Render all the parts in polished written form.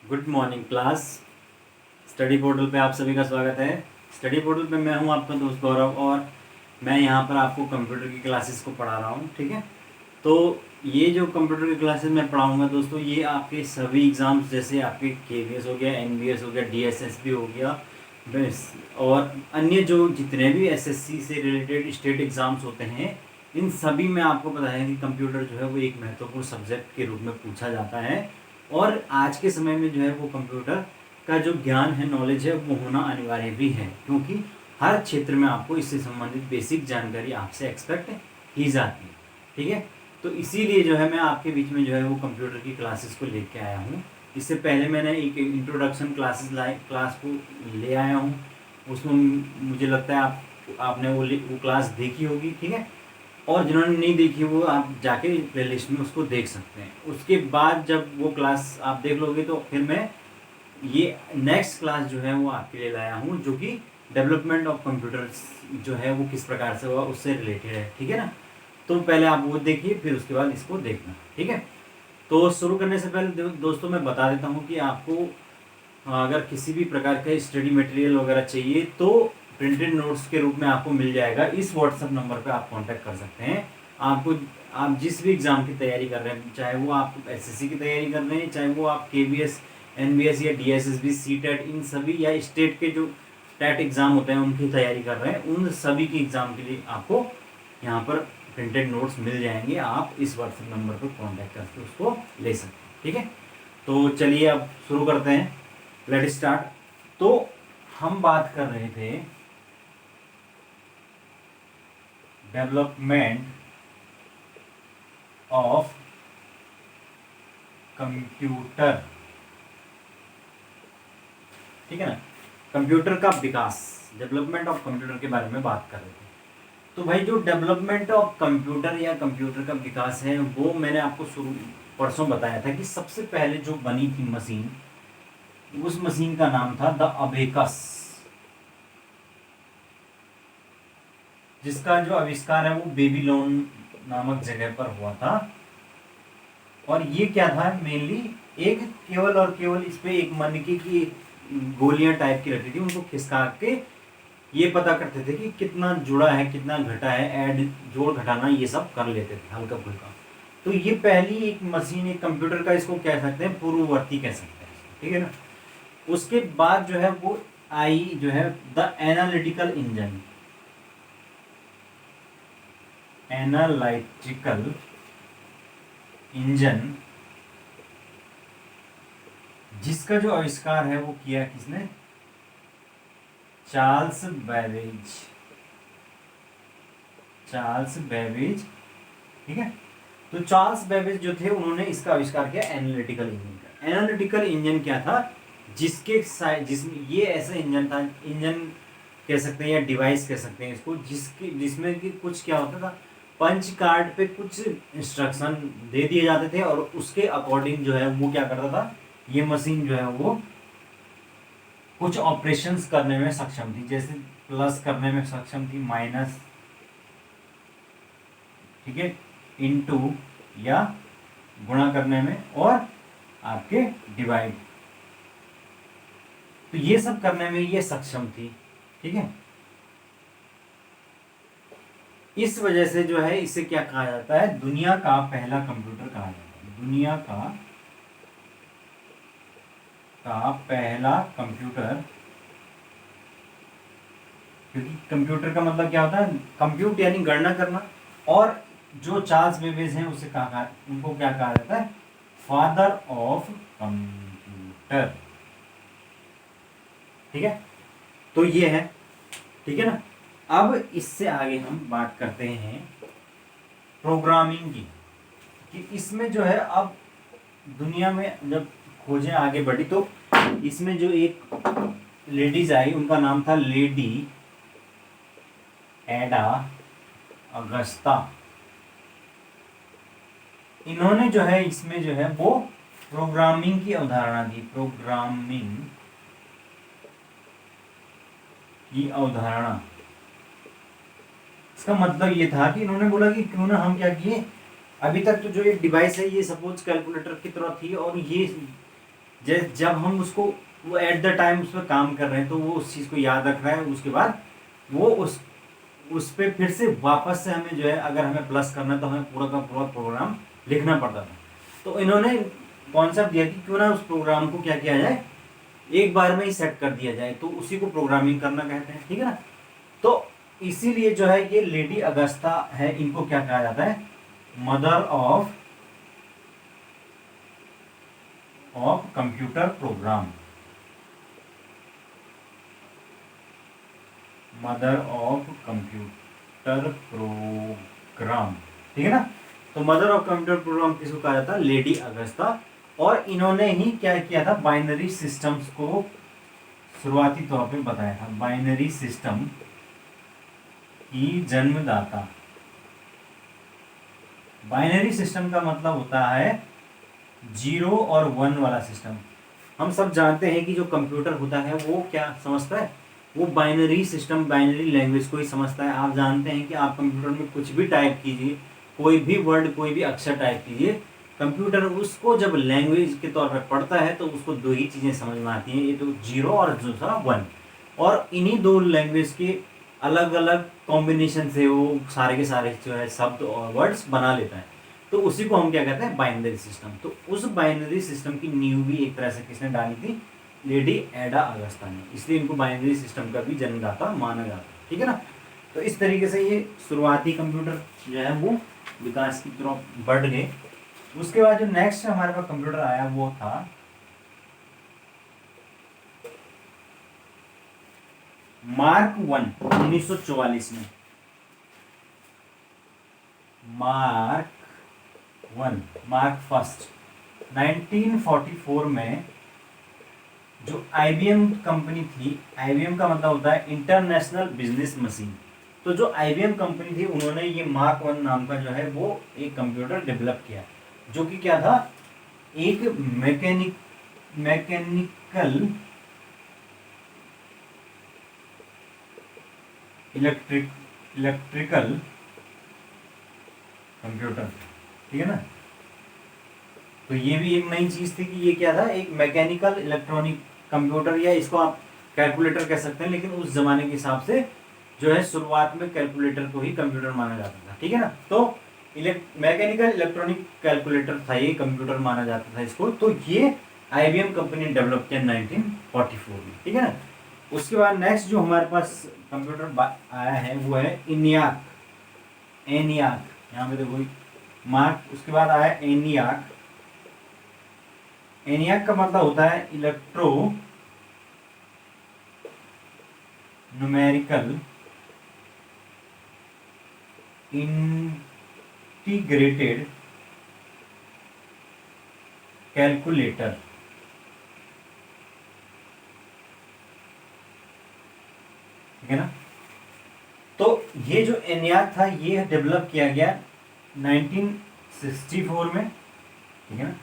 Good morning class. Study portal पे आप सभी का स्वागत है। स्टडी पोर्टल पे मैं हूं आपका दोस्त गौरव और मैं यहां पर आपको कंप्यूटर की क्लासेस को पढ़ा रहा हूं। ठीक है, तो ये जो कंप्यूटर की क्लासेस मैं पढ़ाऊंगा दोस्तों, ये आपके सभी एग्ज़ाम्स जैसे आपके केवीएस हो गया, एनवीएस हो गया, डीएसएसबी हो गया, बस और अन्य जो जितने भी एसएससी से रिलेटेड स्टेट एग्ज़ाम्स होते हैं, इन सभी में आपको पता है कि कंप्यूटर जो है वो एक महत्वपूर्ण सब्जेक्ट के रूप में पूछा जाता है। और आज के समय में जो है वो कंप्यूटर का जो ज्ञान है, नॉलेज है, वो होना अनिवार्य भी है, क्योंकि हर क्षेत्र में आपको इससे संबंधित बेसिक जानकारी आपसे एक्सपेक्ट की जाती है। ठीक है, तो इसीलिए जो है मैं आपके बीच में जो है वो कंप्यूटर की क्लासेस को लेके आया हूँ। इससे पहले मैंने एक इंट्रोडक्शन क्लास को ले आया हूँ, उसमें मुझे लगता है आपने वो क्लास देखी होगी। ठीक है, और जिन्होंने नहीं देखी वो आप जाके प्लेलिस्ट में उसको देख सकते हैं। उसके बाद जब वो क्लास आप देख लोगे तो फिर मैं ये नेक्स्ट क्लास जो है वो आपके लिए लाया हूँ, जो कि डेवलपमेंट ऑफ कंप्यूटर्स जो है वो किस प्रकार से हुआ उससे रिलेटेड है। ठीक है ना, तो पहले आप वो देखिए, फिर उसके बाद इसको देखना। ठीक है, तो शुरू करने से पहले दोस्तों मैं बता देता हूँ कि आपको अगर किसी भी प्रकार का स्टडी मटेरियल वगैरह चाहिए तो प्रिंटेड नोट्स के रूप में आपको मिल जाएगा। इस व्हाट्सएप नंबर पे आप कांटेक्ट कर सकते हैं। आप जिस भी एग्ज़ाम की तैयारी कर रहे हैं, चाहे वो आप एसएससी की तैयारी कर रहे हैं, चाहे वो आप केवीएस, एनवीएस या डीएसएसबी, सीटेट, इन सभी या स्टेट के जो टेट एग्ज़ाम होते हैं उनकी तैयारी कर रहे हैं, उन सभी की एग्ज़ाम के लिए आपको यहाँ पर प्रिंटेड नोट्स मिल जाएंगे। आप इस व्हाट्सएप नंबर पर कॉन्टैक्ट करके उसको ले सकते हैं। ठीक है, तो चलिए अब शुरू करते हैं। Let start. तो हम बात कर रहे थे डेवलपमेंट ऑफ कंप्यूटर। ठीक है ना, कंप्यूटर का विकास, डेवलपमेंट ऑफ कंप्यूटर के बारे में बात कर रहे थे। तो भाई जो डेवलपमेंट ऑफ कंप्यूटर या कंप्यूटर का विकास है, वो मैंने आपको शुरू परसों बताया था कि सबसे पहले जो बनी थी मशीन, उस मशीन का नाम था द अबेकस, जिसका जो आविष्कार है वो बेबीलोन नामक जगह पर हुआ था। और ये क्या था, मेनली एक केवल और केवल इस पे एक मनकी की गोलियां टाइप की रहती थी, उनको खिसका के ये पता करते थे कि कितना जुड़ा है, कितना घटा है, ऐड जोड़ घटाना ये सब कर लेते थे हल्का फुल्का। तो ये पहली एक मशीन, एक कंप्यूटर का इसको कह सकते हैं, पूर्ववर्ती कह सकते हैं। ठीक है ना, उसके बाद जो है वो आई जो है the analytical engine, analytical engine, जिसका जो आविष्कार है वो किया किसने, चार्ल्स बेबेज। Charles Babbage. ठीक है, तो चार्ल्स बेबेज जो थे उन्होंने इसका आविष्कार किया एनालिटिकल इंजन का। एनालिटिकल इंजन क्या था, जिसमें ये ऐसा इंजन था, इंजन कह सकते हैं या डिवाइस कह सकते हैं इसको, जिसमें कि कुछ क्या होता था, पंच कार्ड पे कुछ इंस्ट्रक्शन दे दिए जाते थे और उसके अकॉर्डिंग जो है वो क्या करता था, ये मशीन जो है वो कुछ ऑपरेशंस करने में सक्षम थी। जैसे प्लस करने में सक्षम थी, माइनस, ठीक है, इनटू या गुणा करने में, और आपके डिवाइड, तो ये सब करने में ये सक्षम थी। ठीक है, इस वजह से जो है इसे क्या कहा जाता है, दुनिया का पहला कंप्यूटर कहा जाता है। दुनिया का पहला कंप्यूटर, क्योंकि कंप्यूटर का मतलब क्या होता है, कंप्यूट यानी गणना करना। और जो चार्ल्स बेबेज हैं उनको क्या कहा जाता है, फादर ऑफ कंप्यूटर। ठीक है, तो ये है। ठीक है ना, अब इससे आगे हम बात करते हैं प्रोग्रामिंग की, कि इसमें जो है अब दुनिया में जब खोजें आगे बढ़ी तो इसमें जो एक लेडीज आई, उनका नाम था लेडी एडा अगस्ता। इन्होंने जो है इसमें जो है वो प्रोग्रामिंग की अवधारणा दी। प्रोग्रामिंग की अवधारणा, इसका मतलब ये था कि इन्होंने बोला कि क्यों ना हम क्या किए, अभी तक तो जो एक डिवाइस है ये सपोज कैलकुलेटर की तरह थी और ये जब हम उसको वो एट द टाइम उस पर काम कर रहे हैं तो वो उस चीज़ को याद रख रहा है, उसके बाद वो उस पे फिर से वापस से हमें जो है अगर हमें प्लस करना है तो हमें पूरा का पूरा प्रोग्राम लिखना पड़ता था। तो इन्होंने कॉन्सेप्ट दिया कि क्यों ना उस प्रोग्राम को क्या किया जाए, एक बार में ही सेट कर दिया जाए, तो उसी को प्रोग्रामिंग करना कहते हैं, ठीक है ना। तो इसीलिए जो है ये लेडी अगस्ता है, इनको क्या कहा जाता है, mother of computer program, mother of computer program, ठीक है ना। तो मदर ऑफ कंप्यूटर प्रोग्राम किसको कहा जाता है, लेडी अगस्ता। और इन्होंने ही क्या किया था, बाइनरी सिस्टम्स को शुरुआती तौर पे बताया था, बाइनरी सिस्टम की जन्मदाता। बाइनरी सिस्टम का मतलब होता है 0 और 1 वाला सिस्टम। हम सब जानते हैं कि जो कंप्यूटर होता है वो क्या समझता है, वो बाइनरी सिस्टम, बाइनरी लैंग्वेज को ही समझता है। आप जानते हैं कि आप कंप्यूटर में कुछ भी टाइप कीजिए, कोई भी वर्ड, कोई भी अक्षर टाइप कीजिए, कंप्यूटर उसको जब लैंग्वेज के तौर पर पढ़ता है तो उसको दो ही चीज़ें समझ में आती हैं, ये तो 0 और दूसरा 1। और इन्हीं दो लैंग्वेज के अलग अलग कॉम्बिनेशन से वो सारे के सारे जो है शब्द और वर्ड्स बना लेता है। तो उसी को हम क्या कहते हैं, बाइनरी सिस्टम। तो उस बाइनरी सिस्टम की नींव भी एक तरह से किसने डाली थी, लेडी एडा अगस्ता ने, इसलिए इनको बाइनरी सिस्टम का भी जन्मदाता माना जाता है, ठीक है ना। तो इस तरीके से ये शुरुआती कंप्यूटर जो है वो विकास की तरफ बढ़ गए। उसके बाद जो नेक्स्ट हमारे पास कंप्यूटर आया वो था मार्क 1, 1944 में। मार्क फर्स्ट 1944 में जो IBM कंपनी थी, IBM का मतलब होता है इंटरनेशनल बिजनेस मशीन। तो जो IBM कंपनी थी उन्होंने ये मार्क 1 नाम का जो है वो एक कंप्यूटर डेवलप किया, जो कि क्या था, एक मैकेनिकल इलेक्ट्रिकल कंप्यूटर, ठीक है ना। तो ये भी एक नई चीज थी कि ये क्या था, एक मैकेनिकल इलेक्ट्रॉनिक कंप्यूटर, या इसको आप कैलकुलेटर कह सकते हैं, लेकिन उस जमाने के हिसाब से जो है शुरुआत में कैलकुलेटर को ही कंप्यूटर माना जाता था, ठीक है ना। तो मैकेनिकल इलेक्ट्रॉनिक कैलकुलेटर था ये, कंप्यूटर माना जाता था इसको। तो ये IBM कंपनी ने डेवलप किया 1944 में, ठीक है ना। उसके बाद नेक्स्ट जो हमारे पास कंप्यूटर आया है वो है एनियाक। यहाँ पे देखो मार्क, उसके बाद आया एनियाक। एनियाक का मतलब होता है इलेक्ट्रो न्यूमेरिकल इंटीग्रेटेड कैलकुलेटर, ठीक है ना। तो ये जो एनियाक था ये डेवलप किया गया 1964 में, ठीक है ना।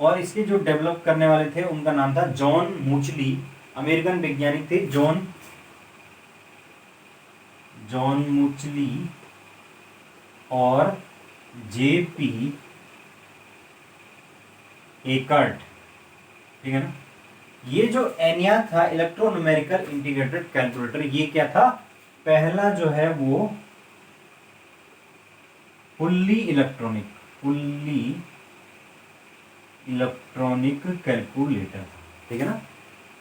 और इसके जो डेवलप करने वाले थे उनका नाम था जॉन मूचली, अमेरिकन वैज्ञानिक थे जॉन मूचली और JP एकर्ट, ठीक है ना। ये जो एनियाक था इलेक्ट्रोन्यूमेरिकल इंटीग्रेटेड कैलकुलेटर, ये क्या था, पहला जो है वो फुल्ली इलेक्ट्रॉनिक कैलकुलेटर, ठीक है ना।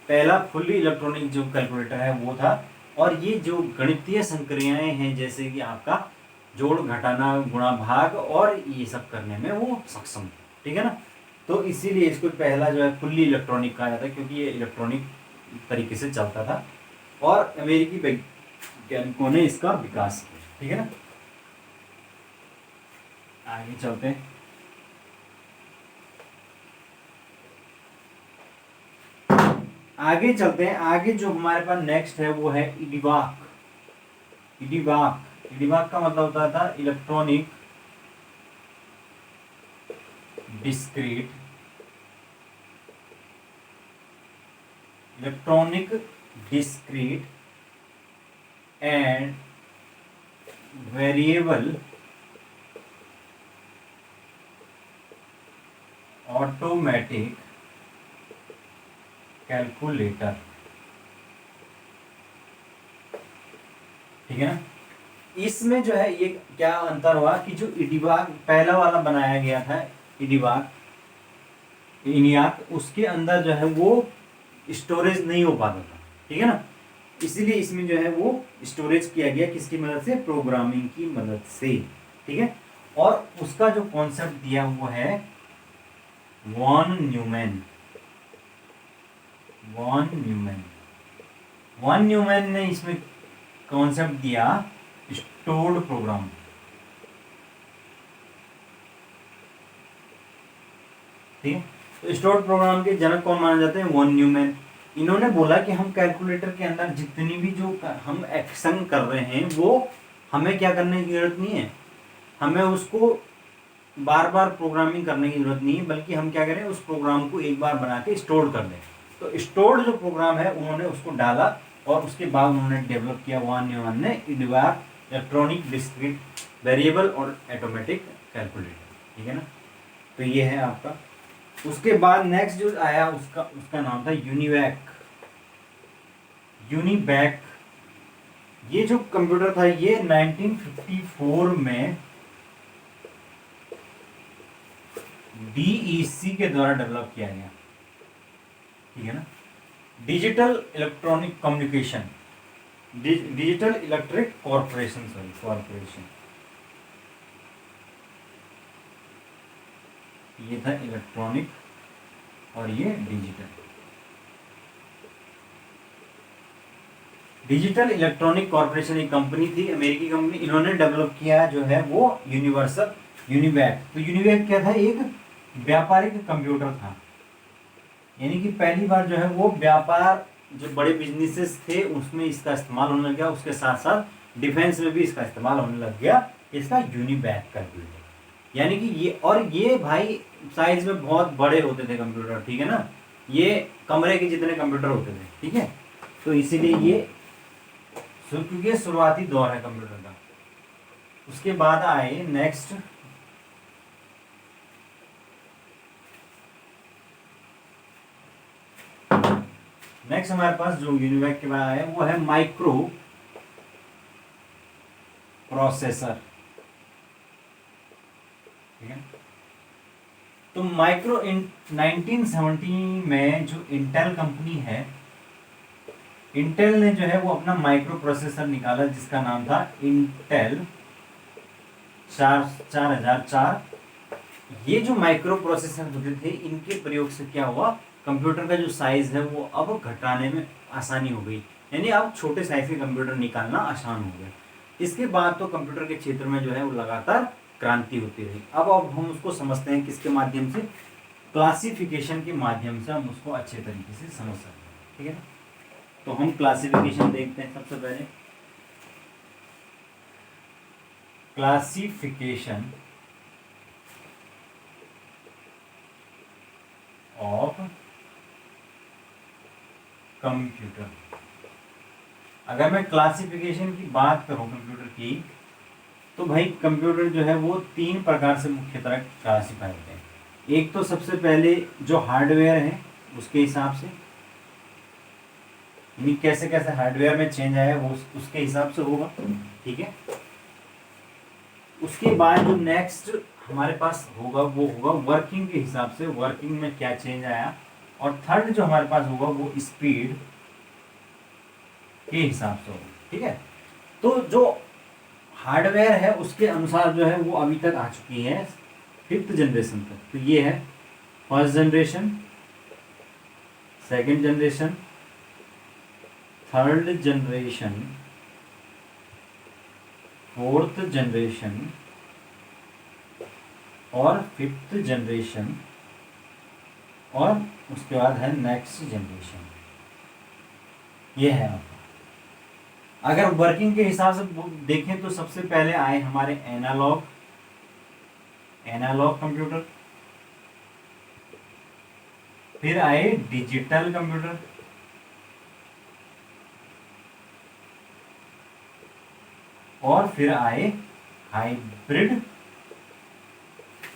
पहला फुल्ली इलेक्ट्रॉनिक जो कैलकुलेटर है वो था। और ये जो गणितीय संक्रियाएं हैं, जैसे कि आपका जोड़, घटाना, गुणा, भाग और ये सब करने में वो सक्षम, ठीक है ना। तो इसीलिए इसको पहला जो है फुल्ली इलेक्ट्रॉनिक कहा जाता है, क्योंकि ये इलेक्ट्रॉनिक तरीके से चलता था और अमेरिकी वैज्ञानिकों ने इसका विकास किया, ठीक है ना। आगे चलते हैं। आगे जो हमारे पास नेक्स्ट है वो है इडिवाक। इडिवाक का मतलब होता था electronic discrete and variable automatic calculator, ठीक है ना। इसमें जो है ये क्या अंतर हुआ कि जो इडिबाग पहला वाला बनाया गया था, इडिबाग इनियाक, उसके अंदर जो है वो स्टोरेज नहीं हो पाता था, ठीक है ना। इसीलिए इसमें जो है वो स्टोरेज किया गया किसकी मदद से, प्रोग्रामिंग की मदद से, ठीक है। और उसका जो कॉन्सेप्ट दिया वो है वॉन न्यूमैन। वॉन न्यूमैन ने इसमें कॉन्सेप्ट दिया स्टोर्ड प्रोग्राम, ठीक है। तो स्टोर्ड प्रोग्राम के जनक कौन माने जाते हैं, वॉन न्यूमैन। इन्होंने बोला कि हम कैलकुलेटर के अंदर जितनी भी जो हम एक्शन कर रहे हैं वो हमें क्या करने की जरूरत नहीं है, हमें उसको बार बार प्रोग्रामिंग करने की जरूरत नहीं है, बल्कि हम क्या करें उस प्रोग्राम को एक बार बना के स्टोर कर दें। तो स्टोर्ड जो प्रोग्राम है उन्होंने उसको डाला और उसके बाद उन्होंने डेवलप किया वॉन न्यूमैन ने इडिबाग इलेक्ट्रॉनिक डिस्क्रीट वेरिएबल और ऑटोमेटिक कैलकुलेटर, ठीक है ना। तो ये है आपका। उसके बाद नेक्स्ट जो आया उसका नाम था यूनिवैक। यूनिवैक ये जो कंप्यूटर था ये 1954 में डीईसी के द्वारा डेवलप किया गया, ठीक है ना। Digital electronic communication, digital electric corporation, ये था इलेक्ट्रॉनिक और ये डिजिटल इलेक्ट्रॉनिक कॉर्पोरेशन एक कंपनी थी, अमेरिकी कंपनी। इन्होंने डेवलप किया जो है वो यूनिवर्सल यूनिवैक। तो यूनिवैक क्या था, एक व्यापारिक कंप्यूटर था, यानी कि पहली बार जो है वो व्यापार जो बड़े बिजनेसेस थे उसमें इसका इस्तेमाल होने लग गया, उसके साथ साथ डिफेंस में भी इसका इस्तेमाल होने लग गया, इसका यूनिवैक कैलकुलेटर। यानी कि ये भाई साइज में बहुत बड़े होते थे कंप्यूटर, ठीक है ना, ये कमरे के जितने कंप्यूटर होते थे, ठीक है। तो इसीलिए ये क्योंकि ये शुरुआती दौर है कंप्यूटर का। उसके बाद आए नेक्स्ट हमारे पास जो यूनिवैक के बाद आया वो है माइक्रो प्रोसेसर, ठीक है। तो 1970 में जो इंटेल कंपनी है, इंटेल ने जो है वो अपना माइक्रो प्रोसेसर निकाला जिसका नाम था इंटेल 4004। ये जो माइक्रो प्रोसेसर होते थे इनके प्रयोग से क्या हुआ, कंप्यूटर का जो साइज है वो अब घटाने में आसानी हो गई, यानी अब छोटे साइज के कंप्यूटर निकालना आसान हो गया। इसके बाद तो कंप्यूटर के क्षेत्र में जो है वो लगातार क्रांति होती रही। अब हम उसको समझते हैं किसके माध्यम से, क्लासिफिकेशन के माध्यम से हम उसको अच्छे तरीके से समझ सकते हैं, ठीक है ना। तो हम क्लासिफिकेशन देखते हैं। सबसे पहले क्लासिफिकेशन ऑफ कंप्यूटर। अगर मैं क्लासिफिकेशन की बात करूं कंप्यूटर की, तो भाई कंप्यूटर जो है वो तीन प्रकार से मुख्यतः क्लासिफाई होते हैं। एक तो सबसे पहले जो हार्डवेयर है उसके हिसाब से, कैसे कैसे हार्डवेयर में चेंज आया वो उसके हिसाब से होगा, ठीक है। उसके बाद जो नेक्स्ट हमारे पास होगा वो होगा वर्किंग के हिसाब से, वर्किंग में क्या चेंज आया। और थर्ड जो हमारे पास होगा वो स्पीड के हिसाब से होगा, ठीक है। तो जो हार्डवेयर है उसके अनुसार जो है वो अभी तक आ चुकी है 5th जनरेशन तक। तो ये है first generation, second generation, third generation, fourth generation और 5th जनरेशन, और उसके बाद है नेक्स्ट जनरेशन। ये है आपका। अगर वर्किंग के हिसाब से देखें तो सबसे पहले आए हमारे एनालॉग कंप्यूटर, फिर आए डिजिटल कंप्यूटर, और फिर आए हाइब्रिड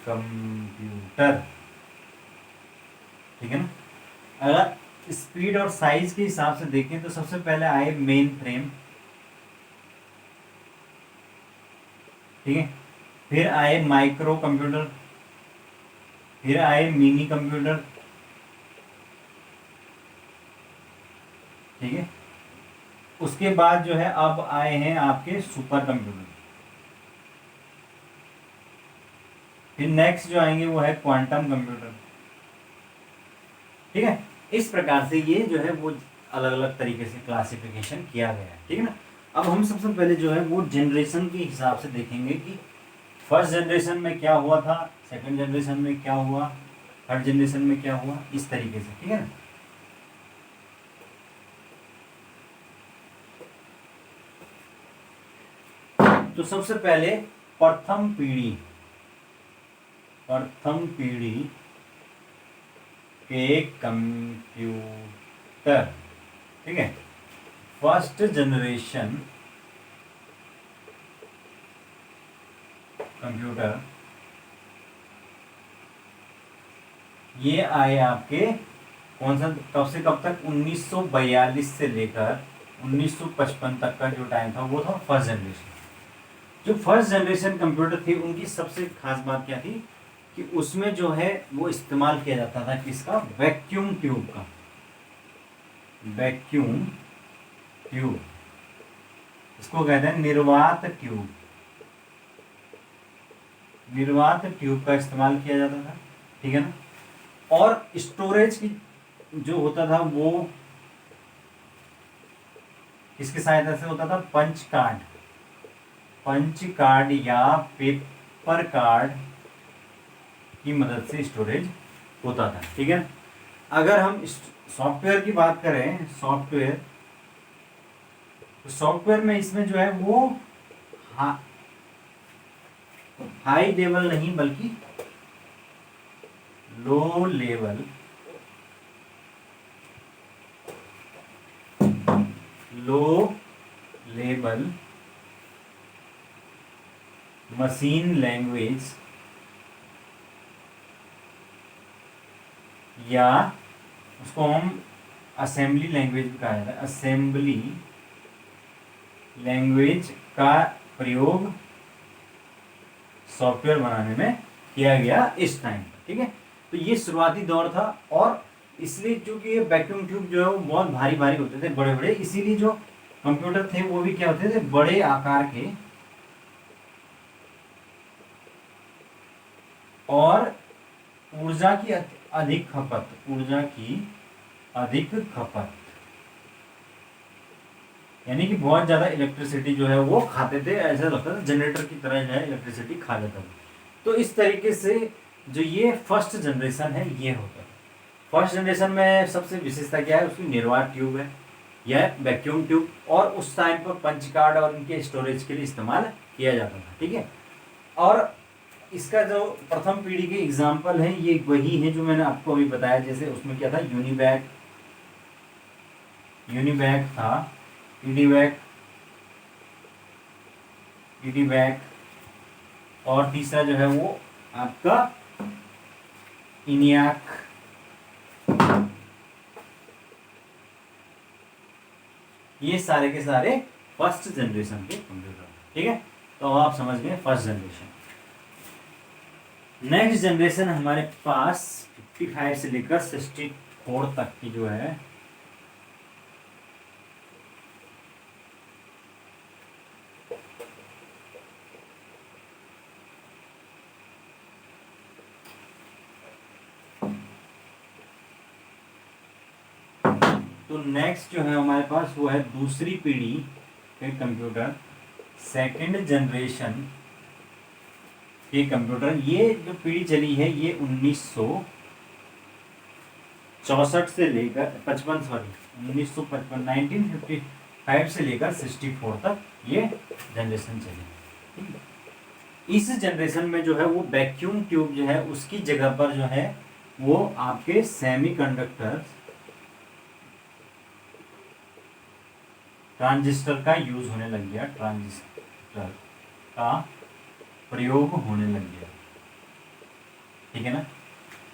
कंप्यूटर, ठीक है ना। अगर स्पीड और साइज के हिसाब से देखें तो सबसे पहले आए मेन फ्रेम, ठीक है, फिर आए माइक्रो कंप्यूटर, फिर आए मिनी कंप्यूटर, ठीक है। उसके बाद जो है अब आए हैं आपके सुपर कंप्यूटर, फिर नेक्स्ट जो आएंगे वो है क्वांटम कंप्यूटर, ठीक है। इस प्रकार से ये जो है वो अलग अलग तरीके से क्लासिफिकेशन किया गया है, ठीक है ना। अब हम सबसे पहले जो है वो जनरेशन के हिसाब से देखेंगे कि फर्स्ट जनरेशन में क्या हुआ था, सेकंड जनरेशन में क्या हुआ, थर्ड जनरेशन में क्या हुआ, इस तरीके से, ठीक है ना। तो सबसे पहले प्रथम पीढ़ी के कंप्यूटर, ठीक है, फर्स्ट जनरेशन कंप्यूटर, ये आए आपके कौन सा, कब से कब तक, 1942 से लेकर 1955 तक का जो टाइम था वो था फर्स्ट जनरेशन। जो फर्स्ट जनरेशन कंप्यूटर थी उनकी सबसे खास बात क्या थी कि उसमें जो है वो इस्तेमाल किया जाता था किसका, वैक्यूम ट्यूब का, वैक्यूम ट्यूब, इसको कहते हैं निर्वात ट्यूब, निर्वात ट्यूब का इस्तेमाल किया जाता था, ठीक है ना। और स्टोरेज की जो होता था वो किसकी सहायता से होता था, पंच कार्ड या पेपर कार्ड की मदद से स्टोरेज होता था, ठीक है। अगर हम सॉफ्टवेयर की बात करें, सॉफ्टवेयर में इसमें जो है वो हाई लेवल नहीं बल्कि लो लेवल मशीन लैंग्वेज या उसको हम असेंबली लैंग्वेज भी कहा जाता है, असेंबली लैंग्वेज का प्रयोग सॉफ्टवेयर बनाने में किया गया इस टाइम पर, ठीक है। तो ये शुरुआती दौर था और इसलिए चूंकि ये वैक्यूम ट्यूब जो है वो बहुत भारी भारी होते थे, बड़े बड़े, इसीलिए जो कंप्यूटर थे वो भी क्या होते थे, बड़े आकार के और ऊर्जा की अधिक खपत, यानी कि बहुत ज्यादा इलेक्ट्रिसिटी जो है वो खाते थे, ऐसा लगता था जनरेटर की तरह जो है इलेक्ट्रिसिटी खा जाता था। तो इस तरीके से जो ये फर्स्ट जनरेशन है ये होता है। फर्स्ट जनरेशन में सबसे विशेषता क्या है, उसकी निर्वात ट्यूब है, यह वैक्यूम ट्यूब, और उस टाइम पर पंच कार्ड और इनके स्टोरेज के लिए इस्तेमाल किया जाता था, ठीक है। और इसका जो प्रथम पीढ़ी के एग्जाम्पल है ये वही है जो मैंने आपको अभी बताया, जैसे उसमें क्या था, यूनिवैक था, ईडीवैक, और तीसरा जो है वो आपका इनियाक, ये सारे के सारे फर्स्ट जनरेशन के कंप्यूटर, ठीक है। तो आप समझ गए फर्स्ट जनरेशन। नेक्स्ट जनरेशन हमारे पास 55 से लेकर 64 तक की जो है तो नेक्स्ट जो है हमारे पास वो है दूसरी पीढ़ी के कंप्यूटर, सेकंड जनरेशन के कंप्यूटर। ये जो पीढ़ी चली है ये 1964 से लेकर 1955 से लेकर 64 तक ये जनरेशन चली। इस जनरेशन में जो है वो वैक्यूम ट्यूब जो है उसकी जगह पर जो है वो आपके सेमीकंडक्टर ट्रांजिस्टर का यूज होने लग गया, ट्रांजिस्टर का प्रयोग होने लग गया, ठीक है ना।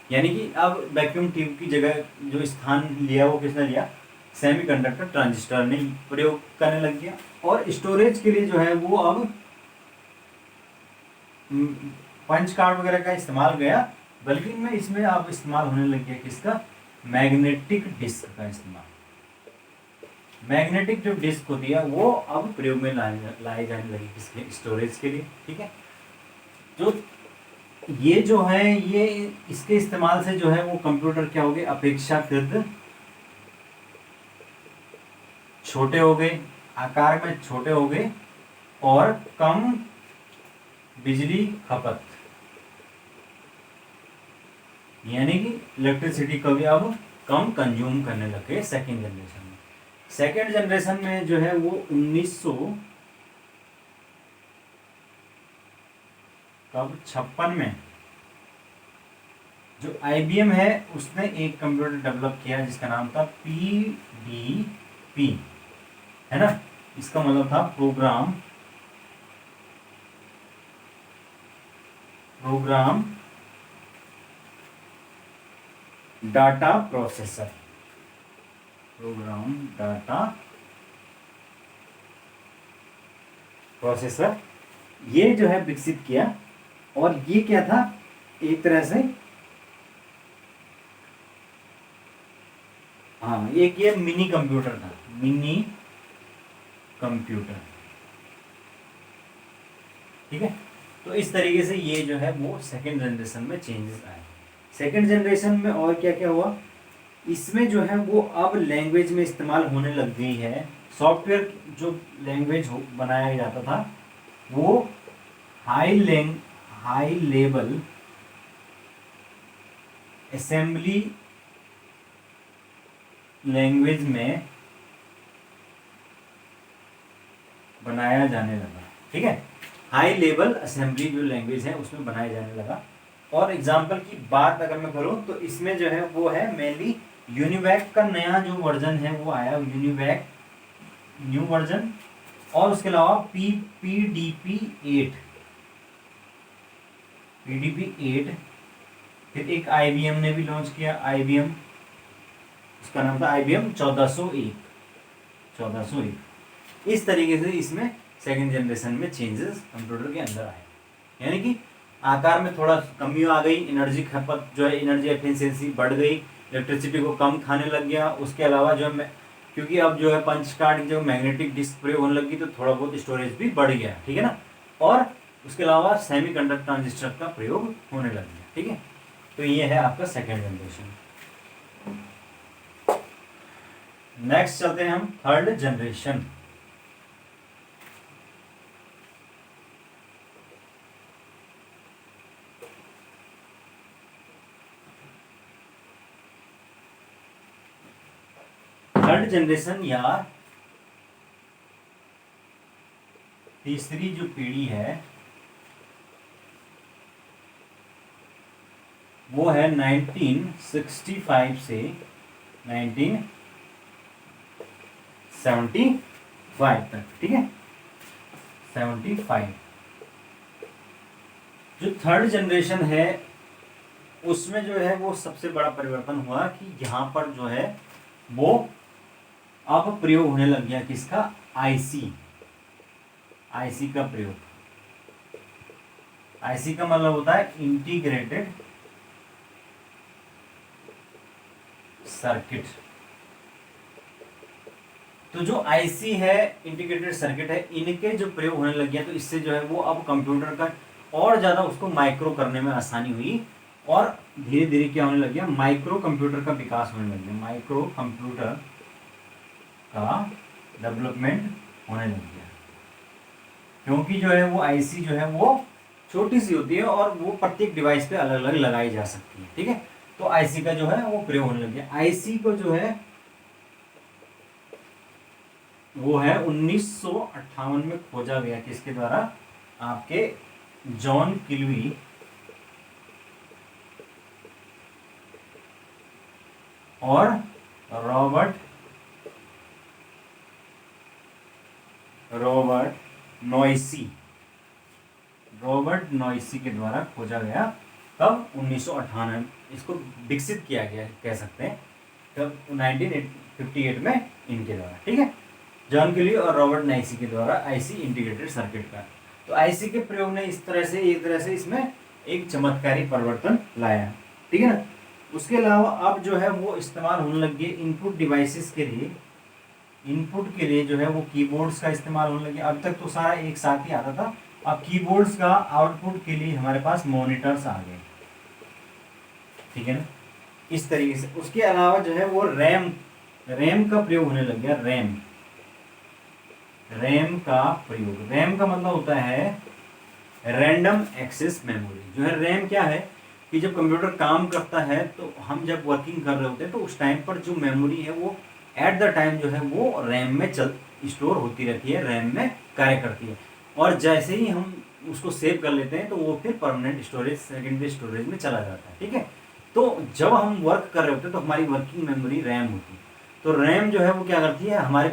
यानी कि अब वैक्यूम ट्यूब की जगह जो स्थान लिया वो किसने लिया, सेमीकंडक्टर ट्रांजिस्टर ने प्रयोग करने लग गया। और स्टोरेज के लिए जो है वो अब पंच कार्ड वगैरह का इस्तेमाल गया, बल्कि इनमें इसमें अब इस्तेमाल होने लग गया किसका, मैग्नेटिक डिस्क का इस्तेमाल। मैग्नेटिक जो डिस्क होती है वो अब प्रयोग में लाई जाने लगी किसके, स्टोरेज के लिए। ठीक है, जो ये जो है ये इसके इस्तेमाल से जो है वो कंप्यूटर क्या हो गए, अपेक्षाकृत छोटे हो गए, आकार में छोटे हो गए और कम बिजली खपत, यानी कि इलेक्ट्रिसिटी को भी अब कम कंज्यूम करने लगे सेकेंड जनरेशन में। सेकेंड जनरेशन में जो है वो 1956 में जो IBM है उसने एक कंप्यूटर डेवलप किया जिसका नाम था PDP, है ना। इसका मतलब था program data processor, program data processor, ये जो है विकसित किया। और ये क्या था, एक तरह से हाँ एक ये मिनी कंप्यूटर था, मिनी कंप्यूटर। ठीक है, तो इस तरीके से ये जो है वो सेकेंड जनरेशन में चेंजेस आए। सेकेंड जनरेशन में और क्या क्या हुआ, इसमें जो है वो अब लैंग्वेज में इस्तेमाल होने लग गई है। सॉफ्टवेयर जो लैंग्वेज बनाया जाता था वो हाई लेवल असेंबली लैंग्वेज में बनाया जाने लगा। ठीक है, हाई लेवल असेंबली जो लैंग्वेज है उसमें बनाया जाने लगा। और एग्जांपल की बात अगर मैं करूं तो इसमें जो है वो है मेनली यूनिवैक का नया जो वर्जन है वो आया, यूनिवैक न्यू वर्जन। और उसके अलावा PDP 8, फिर एक IBM ने भी लॉन्च किया, IBM उसका नाम था IBM 1401। इस तरीके से इसमें सेकेंड जनरेशन में चेंजेस कंप्यूटर के अंदर आए, यानी कि आकार में थोड़ा कमी आ गई, एनर्जी खपत जो है एनर्जी एफिशिएंसी बढ़ गई, इलेक्ट्रिसिटी को कम खाने लग गया। उसके अलावा जो है क्योंकि अब जो है पंच कार्ड जो मैग्नेटिक डिस्क प्रयोग होने लगी तो थोड़ा बहुत स्टोरेज भी बढ़ गया। ठीक है ना, और उसके अलावा सेमीकंडक्टर ट्रांजिस्टर का प्रयोग होने लग गया। ठीक है, तो ये है आपका सेकेंड जनरेशन। नेक्स्ट चलते हैं हम थर्ड जनरेशन। थर्ड जनरेशन या तीसरी जो पीढ़ी है वो है 1965 से 1975 तक। ठीक है, 75 जो थर्ड जनरेशन है उसमें जो है वो सबसे बड़ा परिवर्तन हुआ कि यहाँ पर जो है वो अब प्रयोग होने लग गया किसका, आईसी का प्रयोग। आईसी का मतलब होता है इंटीग्रेटेड सर्किट। तो जो आईसी है, इंटीग्रेटेड सर्किट है, इनके जो प्रयोग होने लग गया तो इससे जो है वो अब कंप्यूटर का और ज्यादा उसको माइक्रो करने में आसानी हुई और धीरे धीरे क्या होने लग गया, माइक्रो कंप्यूटर का विकास होने लग गया, माइक्रो कंप्यूटर का डेवलपमेंट होने लग गया। क्योंकि जो है वो आईसी जो है वो छोटी सी होती है और वो प्रत्येक डिवाइस पे अलग अलग लगाई जा सकती है। ठीक है, तो आईसी का जो है वो प्रयोग होने लग गया। आईसी को जो है वो है 1958 में खोजा गया किसके द्वारा, आपके जॉन किल्वी और रॉबर्ट नॉइसी के द्वारा खोजा गया कब 1998 इसको विकसित किया गया कह सकते हैं, कब 1958 में इनके द्वारा, ठीक है, जॉन केली और रॉबर्ट नाइसी के द्वारा आईसी इंटीग्रेटेड सर्किट का। तो आईसी के प्रयोग ने इस तरह से एक तरह से इसमें एक चमत्कारी परिवर्तन लाया, ठीक है ना। उसके अलावा अब जो है वो इस्तेमाल होने लग गए इनपुट डिवाइसेस के लिए, इनपुट के लिए जो है वो कीबोर्ड्स का इस्तेमाल होने लगे। अब तक तो सारा एक साथ ही आता था, अब कीबोर्ड्स का आउटपुट के लिए हमारे पास मॉनिटर्स आ गए, ठीक है ना, इस तरीके से। उसके अलावा जो है वो रैम का प्रयोग होने लग गया। रैम का प्रयोग, रैम का मतलब होता है रैंडम एक्सेस मेमोरी। जो है रैम क्या है कि जब कंप्यूटर काम करता है तो हम जब वर्किंग कर रहे होते हैं तो उस टाइम पर जो मेमोरी है वो एट द टाइम जो है वो रैम में स्टोर होती रहती है, रैम में कार्य करती है, और जैसे ही हम उसको सेव कर लेते हैं तो वो फिर परमानेंट स्टोरेज, सेकेंडरी स्टोरेज में चला जाता है, ठीक है। तो जब हम वर्क कर रहे होते हैं तो हमारी वर्किंग मेमोरी रैम होती है। तो रैम जो है वो क्या करती है, हमारे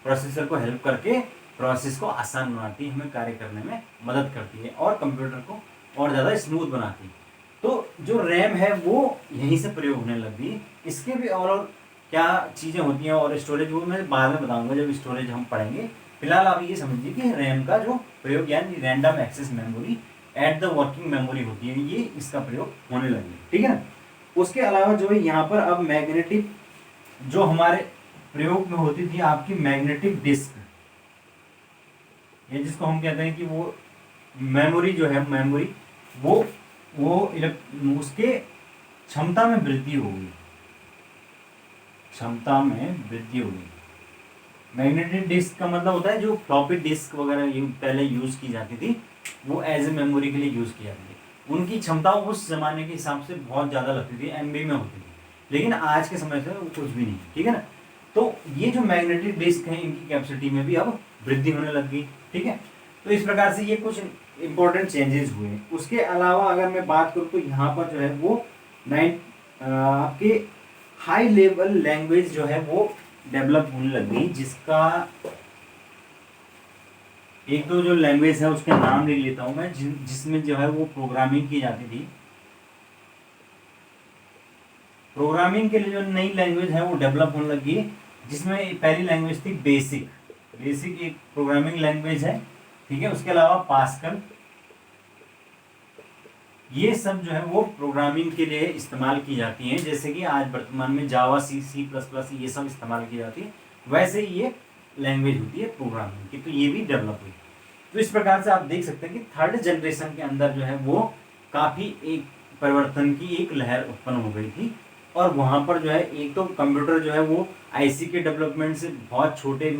प्रोसेसर को हेल्प करके प्रोसेस को आसान बनाती है, हमें कार्य करने में मदद करती है और कंप्यूटर को और ज़्यादा स्मूथ बनाती है। तो जो रैम है वो यहीं से प्रयोग होने लगी। इसके भी और क्या चीज़ें होती हैं और स्टोरेज वो मैं बाद में बताऊंगा जब स्टोरेज हम पढ़ेंगे। फिलहाल आप ये समझिए कि रैम का जो प्रयोग यानी random access memory at the working memory होती है, ये इसका प्रयोग होने लगे, ठीक है ना। उसके अलावा जो है यहाँ पर अब मैग्नेटिक जो हमारे प्रयोग में होती थी आपकी मैग्नेटिक डिस्क, ये जिसको हम कहते हैं कि वो मेमोरी जो है मेमोरी वो उसके क्षमता में वृद्धि हो गई, क्षमता में वृद्धि हो गई। मैग्नेटिक डिस्क का मतलब होता है जो फ्लॉपी डिस्क वगैरह पहले यूज़ की जाती थी वो एज ए मेमोरी के लिए यूज़ की जाती थी। उनकी क्षमता उस जमाने के हिसाब से बहुत ज़्यादा लगती थी, एमबी में होती थी, लेकिन आज के समय से वो कुछ भी नहीं, ठीक है ना। तो ये जो मैग्नेटिक डिस्क है इनकी कैपेसिटी में भी अब वृद्धि होने लग गई, ठीक है। तो इस प्रकार से ये कुछ इंपॉर्टेंट चेंजेस हुए। उसके अलावा अगर मैं बात करूँ तो यहाँ पर जो है वो आपके हाई लेवल लैंग्वेज जो है वो डेवलप होने लग गई, जिसका एक दो जो लैंग्वेज है उसके नाम लिख लेता हूं मैं, जिसमें जो है वो प्रोग्रामिंग की जाती थी। प्रोग्रामिंग के लिए जो नई लैंग्वेज है वो डेवलप होने लगी, जिसमें पहली लैंग्वेज थी बेसिक एक प्रोग्रामिंग लैंग्वेज है, ठीक है। उसके अलावा पास्कल, ये सब जो है वो प्रोग्रामिंग के लिए इस्तेमाल की जाती हैं, जैसे कि आज वर्तमान में जावा, C++ ये सब इस्तेमाल की जाती है, वैसे ही ये लैंग्वेज होती है प्रोग्रामिंग की, तो ये भी डेवलप हुई। तो इस प्रकार से आप देख सकते हैं कि थर्ड जनरेशन के अंदर जो है वो काफ़ी एक परिवर्तन की एक लहर उत्पन्न हो गई थी, और वहाँ पर जो है एक तो कंप्यूटर जो है वो आईसी के डेवलपमेंट से बहुत छोटे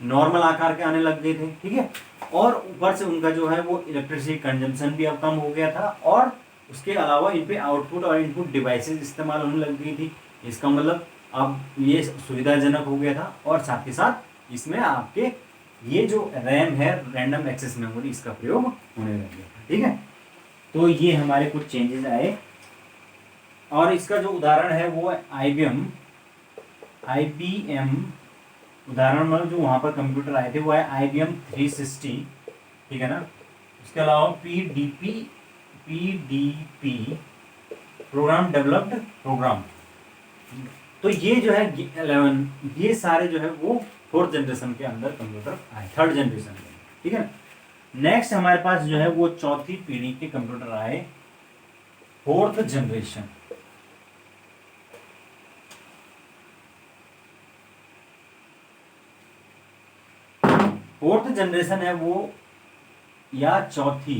नॉर्मल आकार के आने लग गए थे, ठीक है, और ऊपर से उनका जो है वो इलेक्ट्रिसिटी कंजम्पशन भी अब कम हो गया था, और उसके अलावा इन पे आउटपुट और इनपुट डिवाइसेस इस्तेमाल होने लग गई थी। इसका मतलब अब ये सुविधाजनक हो गया था, और साथ ही साथ इसमें आपके ये जो रैम है रैंडम एक्सेस मेमोरी, इसका प्रयोग होने लग गया, ठीक है। तो ये हमारे कुछ चेंजेस आए, और इसका जो उदाहरण है वो IBM उदाहरण मतलब जो वहाँ पर कंप्यूटर आए थे वो है IBM 360, ठीक है ना। उसके अलावा PDP प्रोग्राम डेवलप्ड प्रोग्राम, तो ये जो है 11 ये सारे जो है वो फोर्थ जनरेशन के अंदर कंप्यूटर आए, थर्ड जनरेशन में, ठीक है। नेक्स्ट हमारे पास जो है वो चौथी पीढ़ी के कंप्यूटर आए, फोर्थ जनरेशन। फोर्थ जनरेशन है वो या चौथी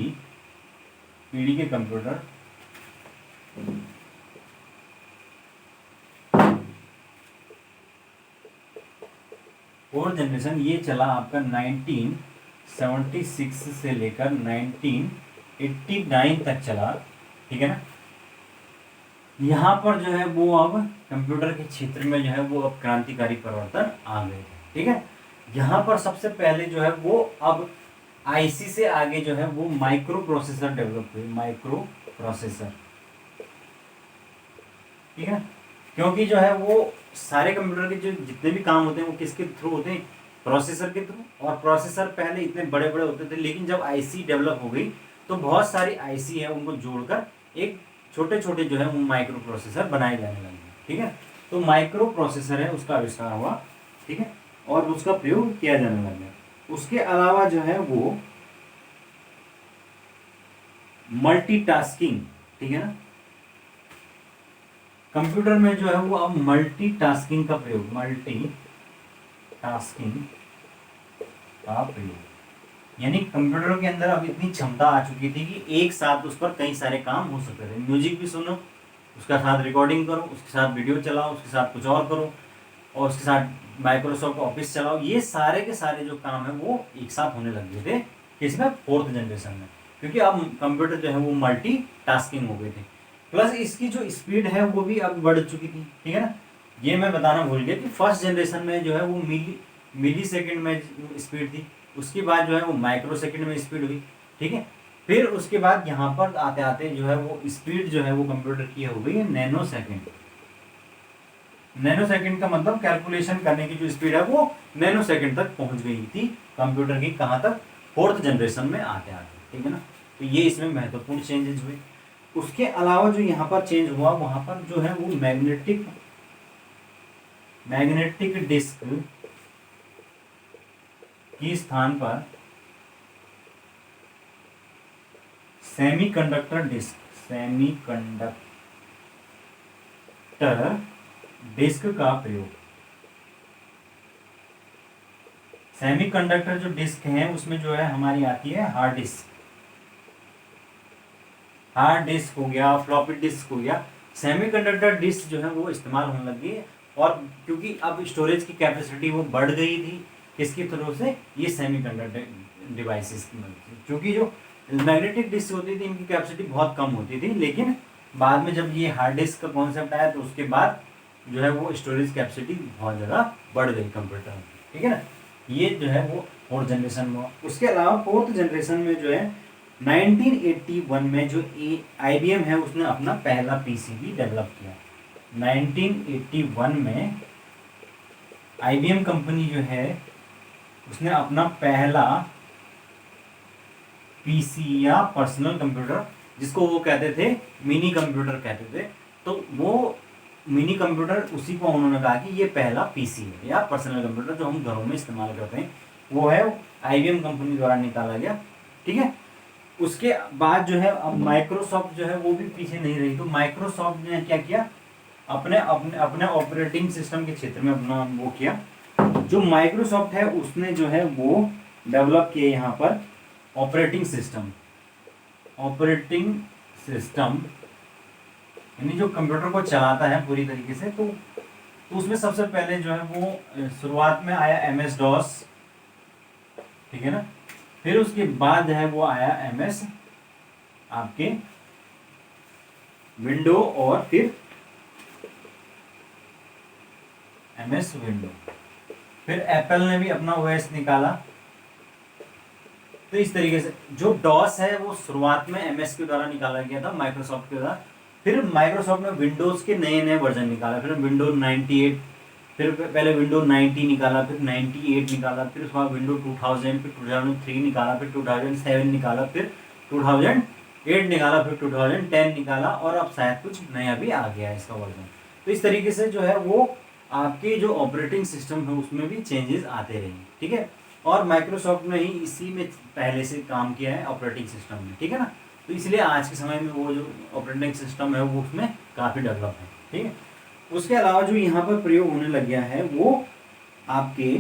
पीढ़ी के कंप्यूटर फोर्थ जनरेशन ये चला आपका 1976 से लेकर 1989 तक चला, ठीक है ना। यहाँ पर जो है वो अब कंप्यूटर के क्षेत्र में जो है वो अब क्रांतिकारी परिवर्तन आ गए, ठीक है। यहाँ पर सबसे पहले जो है वो अब आईसी से आगे जो है वो माइक्रो प्रोसेसर डेवलप हुए, माइक्रो प्रोसेसर, ठीक है। क्योंकि जो है वो सारे कंप्यूटर के जो जितने भी काम होते हैं वो किसके थ्रू होते हैं, प्रोसेसर के थ्रू, और प्रोसेसर पहले इतने बड़े बड़े होते थे, लेकिन जब आईसी डेवलप हो गई तो बहुत सारी आईसी है उनको जोड़कर एक छोटे छोटे जो है वो माइक्रो प्रोसेसर बनाए जाने लगे। ठीक है, तो माइक्रो प्रोसेसर है उसका आविष्कार हुआ। ठीक है, और उसका प्रयोग किया जाने लगा। उसके अलावा जो है वो मल्टीटास्किंग, ठीक है ना, कंप्यूटर में जो है वो अब मल्टीटास्किंग का प्रयोग, मल्टीटास्किंग का प्रयोग, यानी कंप्यूटर के अंदर अब इतनी क्षमता आ चुकी थी कि एक साथ उस पर कई सारे काम हो सकते थे। म्यूजिक भी सुनो, उसके साथ रिकॉर्डिंग करो, उसके साथ वीडियो चलाओ, उसके साथ कुछ और करो, और उसके साथ माइक्रोसॉफ्ट ऑफिस चलाओ। ये सारे के सारे जो काम है वो एक साथ होने लग गए थे किसमें, फोर्थ जनरेशन में, क्योंकि अब कंप्यूटर जो है वो मल्टी टास्किंग हो गए थे। प्लस इसकी जो स्पीड है वो भी अब बढ़ चुकी थी। ठीक है ना, ये मैं बताना भूल गया कि फर्स्ट जनरेशन में जो है वो मिली सेकेंड में स्पीड थी, उसके बाद जो है वो माइक्रो सेकेंड में स्पीड हुई। ठीक है, फिर उसके बाद यहाँ पर आते आते जो है वो स्पीड जो है वो कंप्यूटर की हो गई है नैनो सेकेंड। नैनो सेकेंड का मतलब कैलकुलेशन करने की जो स्पीड है वो नैनो सेकेंड तक पहुंच गई थी कंप्यूटर की, कहाँ तक, फोर्थ जनरेशन में आते आते। ठीक है ना, तो ये इसमें महत्वपूर्ण चेंजेस हुए। उसके अलावा जो यहाँ पर चेंज हुआ वहां पर जो है वो मैग्नेटिक डिस्क की स्थान पर सेमीकंडक्टर डिस्क का प्रयोग। सेमीकंडक्टर जो डिस्क है उसमें जो है हमारी आती है हार्ड डिस्क हो गया, फ्लॉपी डिस्क हो गया। सेमीकंडक्टर डिस्क जो है वो इस्तेमाल होने लगी है, और क्योंकि अब स्टोरेज की कैपेसिटी वो बढ़ गई थी किसकी तरफ से, ये सेमीकंडक्टर डिवाइसेस की मदद से। क्योंकि जो मैग्नेटिक डिस्क होती थी इनकी कैपेसिटी बहुत कम होती थी, लेकिन बाद में जब ये हार्ड डिस्क का कॉन्सेप्ट आया तो उसके बाद जो है वो स्टोरेज कैपेसिटी बहुत ज़्यादा बढ़ गई कंप्यूटर में। ठीक है ना, ये जो है वो फोर्थ जनरेशन में हुआ। उसके अलावा फोर्थ जनरेशन में जो है 1981 में जो IBM है उसने अपना पहला पीसीबी डेवलप किया। 1981 में IBM कंपनी जो है उसने अपना पहला पीसी या पर्सनल कंप्यूटर, जिसको वो कहते थे मिनी कंप्यूटर कहते थे, तो वो मिनी कंप्यूटर उसी को उन्होंने कहा कि ये पहला पीसी है या पर्सनल कंप्यूटर जो हम घरों में इस्तेमाल करते हैं, वो है IBM कंपनी द्वारा निकाला गया। ठीक है, उसके बाद जो है अब माइक्रोसॉफ्ट जो है वो भी पीछे नहीं रही, तो माइक्रोसॉफ्ट ने क्या किया, अपने अपने अपने ऑपरेटिंग सिस्टम के क्षेत्र में अपना वो किया। जो माइक्रोसॉफ्ट है उसने जो है वो डेवलप किया यहाँ पर ऑपरेटिंग सिस्टम, यानी जो कंप्यूटर को चलाता है पूरी तरीके से। तो उसमें सबसे पहले जो है वो शुरुआत में आया MS-DOS। ठीक है ना, फिर उसके बाद है वो आया MS आपके विंडो, और फिर MS विंडो, फिर एप्पल ने भी अपना OS निकाला। तो इस तरीके से जो DOS है वो शुरुआत में MS के द्वारा निकाला गया था, माइक्रोसॉफ्ट के द्वारा। फिर माइक्रोसॉफ्ट ने विंडोज के नए नए वर्जन निकाला, फिर विंडोज 98, फिर पहले विंडोज 90 निकाला, फिर 98 निकाला, फिर उसके बाद विंडोज 2000, फिर 2003 निकाला, फिर 2007 निकाला, फिर 2008 निकाला, फिर 2010 निकाला, और अब शायद कुछ नया भी आ गया है इसका वर्जन। तो इस तरीके से जो है वो आपके जो ऑपरेटिंग सिस्टम है उसमें भी चेंजेस आते रहे। ठीक है, और माइक्रोसॉफ्ट ने ही इसी में पहले से काम किया है ऑपरेटिंग सिस्टम में। ठीक है ना, तो इसलिए आज के समय में वो जो ऑपरेटिंग सिस्टम है वो उसमें काफ़ी डेवलप है। ठीक है, उसके अलावा जो यहाँ पर प्रयोग होने लग गया है वो आपके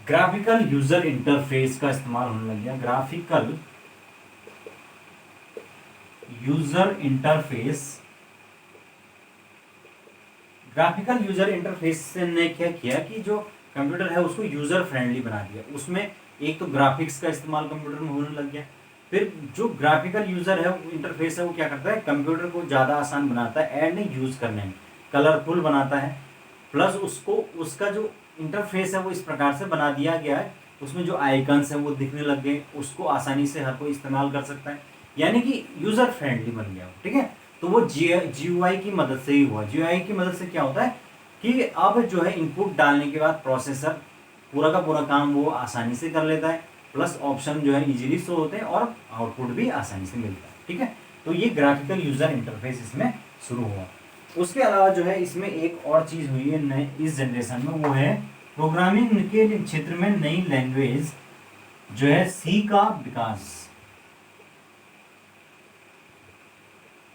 ग्राफिकल यूजर इंटरफेस का इस्तेमाल होने लग गया। ग्राफिकल यूजर इंटरफेस ने क्या किया कि जो कंप्यूटर है उसको यूजर फ्रेंडली बना दिया। उसमें एक तो ग्राफिक्स का इस्तेमाल कंप्यूटर में होने लग गया, फिर जो ग्राफिकल यूजर है इंटरफेस है वो क्या करता है, कंप्यूटर को ज़्यादा आसान बनाता है एंड यूज करने में, कलरफुल बनाता है। प्लस उसका जो इंटरफेस है वो इस प्रकार से बना दिया गया है, उसमें जो आइकन्स है वो दिखने लग गए, उसको आसानी से हर कोई इस्तेमाल कर सकता है, यानी कि यूजर फ्रेंडली बन गया। ठीक है, तो वो GUI की मदद से ही हुआ। GUI की मदद से क्या होता है कि अब जो है इनपुट डालने के बाद प्रोसेसर पूरा का पूरा काम वो आसानी से कर लेता है। प्लस ऑप्शन जो है इजीली शो होते हैं और आउटपुट भी आसानी से मिलता है। ठीक है, तो ये ग्राफिकल यूजर इंटरफेस इसमें शुरू हुआ। उसके अलावा जो है इसमें एक और चीज हुई है नए इस जनरेशन में, वो है प्रोग्रामिंग के क्षेत्र में नई लैंग्वेज जो है सी का विकास।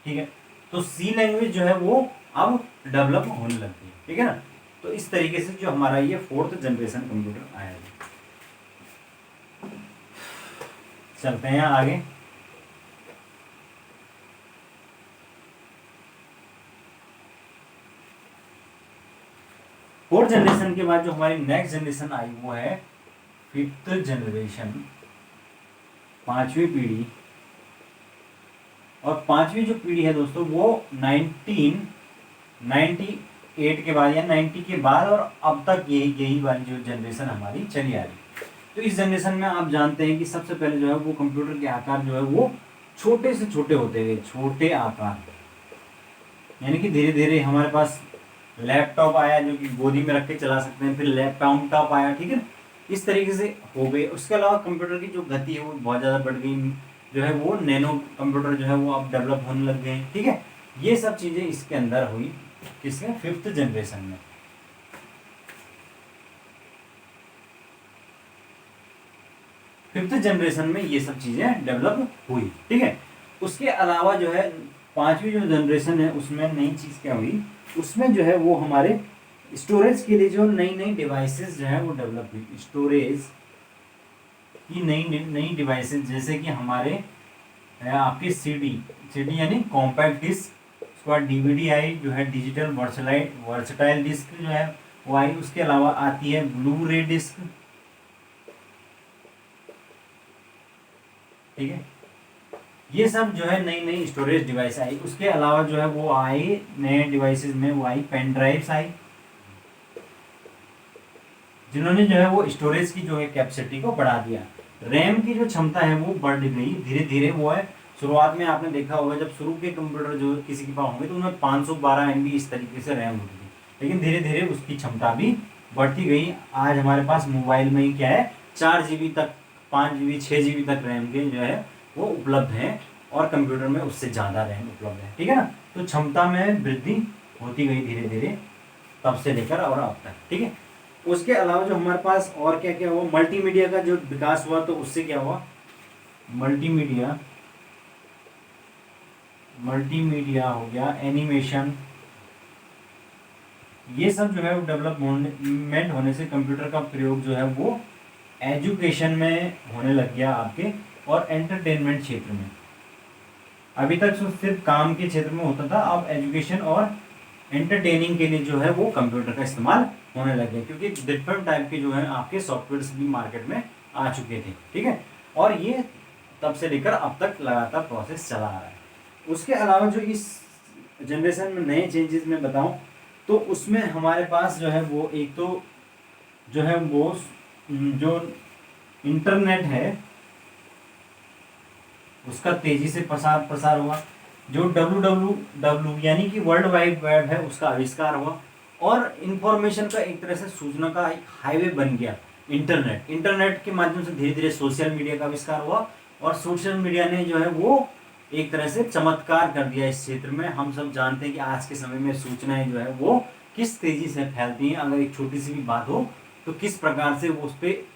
ठीक है, तो सी लैंग्वेज जो है वो अब डेवलप होने लगती है। ठीक है ना, तो इस तरीके से जो हमारा ये 4th जनरेशन कंप्यूटर आया है। चलते हैं आगे। फोर्थ जनरेशन के बाद जो हमारी नेक्स्ट जनरेशन आई वो है 5th जनरेशन, 5वीं पीढ़ी। और 5वीं जो पीढ़ी है दोस्तों वो 1998 के बाद या 90 के बाद और अब तक यही वाली जो जनरेशन हमारी चली आ रही। तो इस जनरेशन में आप जानते हैं कि सबसे पहले जो है वो कंप्यूटर के आकार जो है वो छोटे से छोटे होते गए, छोटे आकार, यानी कि धीरे धीरे हमारे पास लैपटॉप आया जो कि गोदी में रख के चला सकते हैं, फिर लैपटॉप आया। ठीक है, इस तरीके से हो गए। उसके अलावा कंप्यूटर की जो गति है वो बहुत ज़्यादा बढ़ गई, जो है वो नैनो कंप्यूटर जो है वो अब डेवलप होने लग गए हैं। ठीक है, ये सब चीज़ें इसके अंदर हुई किसके 5th जनरेशन में। 5th जनरेशन में ये सब चीज़ें डेवलप हुई। ठीक है, उसके अलावा जो है 5वीं जो जनरेशन है उसमें नई चीज़ क्या हुई, उसमें जो है वो हमारे स्टोरेज के लिए जो नई नई डिवाइसेस जो है वो डेवलप हुई। स्टोरेज की नई नई डिवाइसेस, जैसे कि हमारे आपके सीडी यानी कॉम्पैक्ट डिस्क, उसके बाद डीवीडी आई जो है डिजिटल वर्सटाइल डिस्क जो है वो आई। उसके अलावा आती है ब्लू रे डिस्क। ठीक है, ये सब जो है नई नई स्टोरेज डिवाइस आई। उसके अलावा जो है वो आई नए डिवाइसेस में वो आई पेन ड्राइव्स आई, जिन्होंने जो है वो स्टोरेज की जो है कैपेसिटी को बढ़ा दिया। रैम की जो क्षमता है वो बढ़ गई धीरे धीरे। वो है शुरुआत में आपने देखा होगा जब शुरू के कंप्यूटर जो किसी के पास होंगे तो उनमें 512 MB इस तरीके से रैम होती थी, लेकिन धीरे धीरे उसकी क्षमता भी बढ़ती गई। आज हमारे पास मोबाइल में ही क्या है 4 GB तक, 5 GB 6 GB तक रैम के जो है वो उपलब्ध है, और कंप्यूटर में उससे ज़्यादा रैम उपलब्ध है। ठीक है ना, तो क्षमता में वृद्धि होती गई धीरे धीरे तब से लेकर और अब तक। ठीक है, उसके अलावा जो हमारे पास और क्या क्या हुआ, मल्टीमीडिया का जो विकास हुआ, तो उससे क्या हुआ, मल्टीमीडिया हो गया, एनिमेशन, ये सब जो है वो डेवलपमेंट होने से कंप्यूटर का प्रयोग जो है वो एजुकेशन में होने लग गया आपके, और एंटरटेनमेंट क्षेत्र में। अभी तक सिर्फ काम के क्षेत्र में होता था, अब एजुकेशन और एंटरटेनिंग के लिए जो है वो कंप्यूटर का इस्तेमाल होने लगे, क्योंकि डिफरेंट टाइप के जो है आपके सॉफ्टवेयर्स भी मार्केट में आ चुके थे। ठीक है, और ये तब से लेकर अब तक लगातार प्रोसेस चला आ रहा है। उसके अलावा जो इस जनरेशन में नए चेंजेस में बताऊं तो उसमें हमारे पास जो है वो एक तो जो है वो जो इंटरनेट है उसका तेजी से प्रसार हुआ। जो www यानी कि वर्ल्ड वाइड वेब है उसका आविष्कार हुआ, और इंफॉर्मेशन का एक तरह से सूचना का एक हाईवे बन गया इंटरनेट के माध्यम से। धीरे धीरे सोशल मीडिया का आविष्कार हुआ, और सोशल मीडिया ने जो है वो एक तरह से चमत्कार कर दिया इस क्षेत्र में। हम सब जानते हैं कि आज के समय में सूचनाएं जो है वो किस तेजी से फैलती हैं। अगर एक छोटी सी भी बात हो तो किस प्रकार से वो उस पर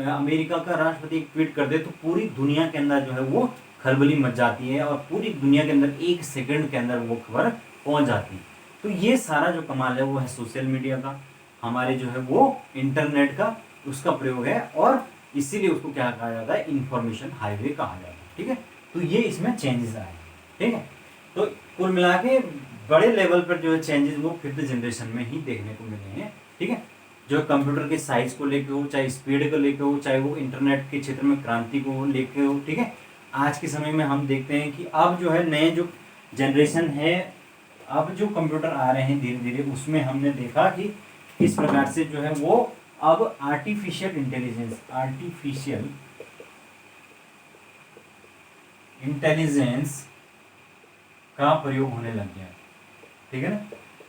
अमेरिका का राष्ट्रपति एक ट्वीट कर दे तो पूरी दुनिया के अंदर जो है वो खलबली मच जाती है, और पूरी दुनिया के अंदर 1 सेकंड के अंदर वो खबर पहुंच जाती है। तो ये सारा जो कमाल है वो है सोशल मीडिया का, हमारे जो है वो इंटरनेट का, उसका प्रयोग है, और इसीलिए उसको क्या कहा जाता है, इंफॉर्मेशन हाईवे कहा जाता है। ठीक है, तो ये इसमें चेंजेस आए। ठीक है, तो कुल मिला के बड़े लेवल पर जो है चेंजेस वो 5th जनरेशन में ही देखने को मिले हैं। ठीक है, जो कंप्यूटर के साइज को लेकर हो, चाहे स्पीड को लेकर हो, चाहे वो इंटरनेट के क्षेत्र में क्रांति को लेकर हो। ठीक है, आज के समय में हम देखते हैं कि अब जो है नए जो जनरेशन है, अब जो कंप्यूटर आ रहे हैं धीरे धीरे, उसमें हमने देखा कि किस प्रकार से जो है वो अब आर्टिफिशियल इंटेलिजेंस का प्रयोग होने लग गया। ठीक है ना,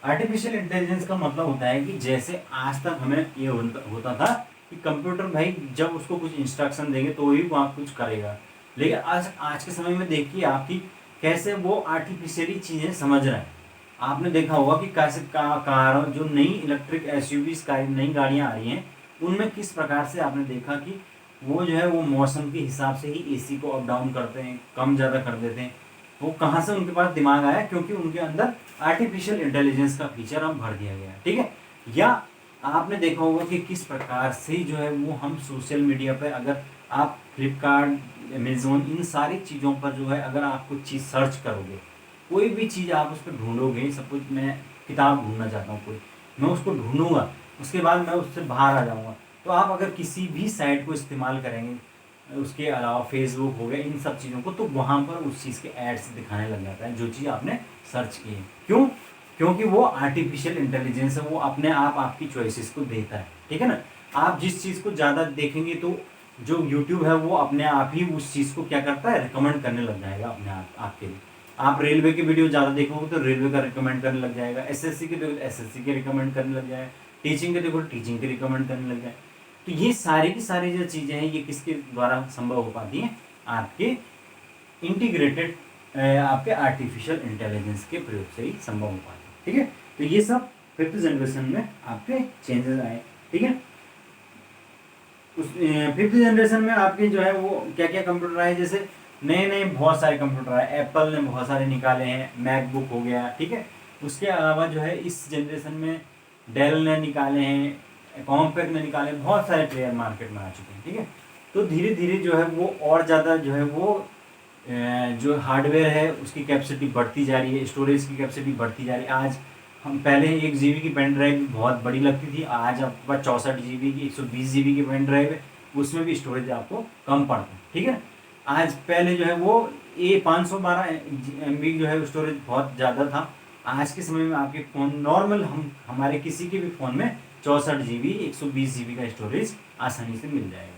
आर्टिफिशियल इंटेलिजेंस का मतलब होता है कि जैसे आज तक हमें ये होता था कि कंप्यूटर भाई जब उसको कुछ इंस्ट्रक्शन देंगे तो ही वहाँ कुछ करेगा। लेकिन आज आज के समय में देखिए आपकी कैसे वो आर्टिफिशियली चीज़ें समझ रहा है। आपने देखा होगा कि कैसे कार जो नई इलेक्ट्रिक एसयूवीज का नई गाड़ियाँ आ रही हैं उनमें किस प्रकार से आपने देखा कि वो जो है वो मौसम के हिसाब से ही एसी को अप डाउन करते हैं, कम ज़्यादा कर देते हैं। वो कहाँ से उनके पास दिमाग आया? क्योंकि उनके अंदर आर्टिफिशियल इंटेलिजेंस का फीचर अब भर दिया गया, ठीक है। या आपने देखा होगा कि किस प्रकार से जो है वो हम सोशल मीडिया पर, अगर आप फ्लिपकार्ट, अमेजोन, इन सारी चीज़ों पर जो है अगर आप कुछ चीज़ सर्च करोगे, कोई भी चीज़ आप उस पर ढूंढोगे, सब कुछ, मैं किताब ढूंढना चाहता हूँ कोई, मैं उसको ढूंढूंगा, उसके बाद मैं उससे बाहर आ जाऊँगा। तो आप अगर किसी भी साइट को इस्तेमाल करेंगे, उसके अलावा फेसबुक हो गया, इन सब चीज़ों को, तो वहाँ पर उस चीज़ के एड्स दिखाने लग जाता है जो चीज़ आपने सर्च की है। क्यों? क्योंकि वो आर्टिफिशियल इंटेलिजेंस है, वो अपने आप आपकी चॉइसेस को देता है, ठीक है ना। आप जिस चीज़ को ज़्यादा देखेंगे तो जो यूट्यूब है वो अपने आप ही उस चीज़ को क्या करता है, रिकमेंड करने लग जाएगा अपने आप आपके लिए। आप रेलवे की वीडियो ज़्यादा देखोगे तो रेलवे का रिकमेंड करने लग जाएगा, एसएससी के देखो एसएससी के रिकमेंड करने लग जाएगा, टीचिंग के देखो टीचिंग के रिकमेंड करने लग जाए। तो ये सारी की सारी जो चीज़ें हैं ये किसके द्वारा संभव हो पाती हैं? आपके इंटीग्रेटेड आपके आर्टिफिशियल इंटेलिजेंस के प्रयोग से ही संभव हो पाती है, ठीक है। तो ये सब 5th जनरेशन में आपके चेंजेस आए, ठीक है। उस 5th जनरेशन में आपके जो है वो क्या क्या कंप्यूटर आए, जैसे नए नए बहुत सारे कंप्यूटर आए, एप्पल ने बहुत सारे निकाले हैं, मैकबुक हो गया, ठीक है। उसके अलावा जो है इस जनरेशन में डेल ने निकाले हैं, कॉम्पैक्ट ने निकाले, बहुत सारे प्लेयर मार्केट में आ चुके हैं, ठीक है। तो धीरे धीरे जो है वो और ज़्यादा जो है वो जो हार्डवेयर है उसकी कैपेसिटी बढ़ती जा रही है, स्टोरेज की कैपेसिटी बढ़ती जा रही है। आज हम पहले 1 GB की पेन ड्राइव बहुत बड़ी लगती थी, आज आपके पास 64 GB की, 120 GB की पेन ड्राइव है, उसमें भी स्टोरेज आपको कम पड़ता है, ठीक है। आज पहले जो है वो 512 MB जो है स्टोरेज बहुत ज़्यादा था। आज के समय में आपके फ़ोन नॉर्मल, हमारे किसी के भी फ़ोन में 64 GB 120 GB का स्टोरेज आसानी से मिल जाएगा।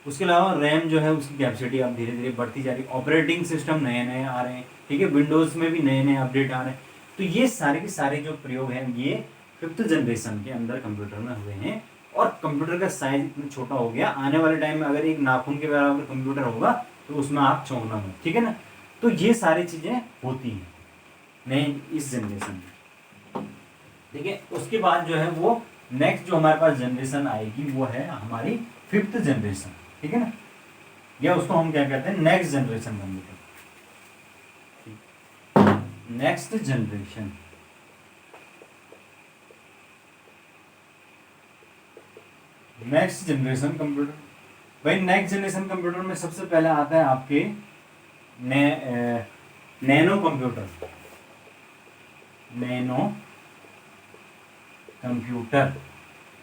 उसके अलावा रैम जो है उसकी कैपेसिटी अब धीरे धीरे बढ़ती जा रही है, ऑपरेटिंग सिस्टम नए नए आ रहे हैं, ठीक है, विंडोज़ में भी नए नए अपडेट आ रहे हैं। तो ये सारे के सारे जो प्रयोग हैं ये 5th जनरेशन के अंदर कंप्यूटर में हुए हैं, और कंप्यूटर का साइज इतना छोटा हो गया, आने वाले टाइम में अगर एक नाखून के बराबर कंप्यूटर होगा तो उसमें आप चौंकना मत, ठीक है ना। तो ये सारी चीज़ें होती हैं नए इस जनरेशन में, ठीक है। उसके बाद जो है वो नेक्स्ट जो हमारे पास जनरेशन आएगी वो है हमारी 5th जनरेशन, ठीक है ना, या उसको हम क्या कहते हैं, next generation computer. Next generation, next generation computer, भाई नेक्स्ट जनरेशन कंप्यूटर में सबसे पहले आता है आपके नैनो कंप्यूटर। नैनो कंप्यूटर,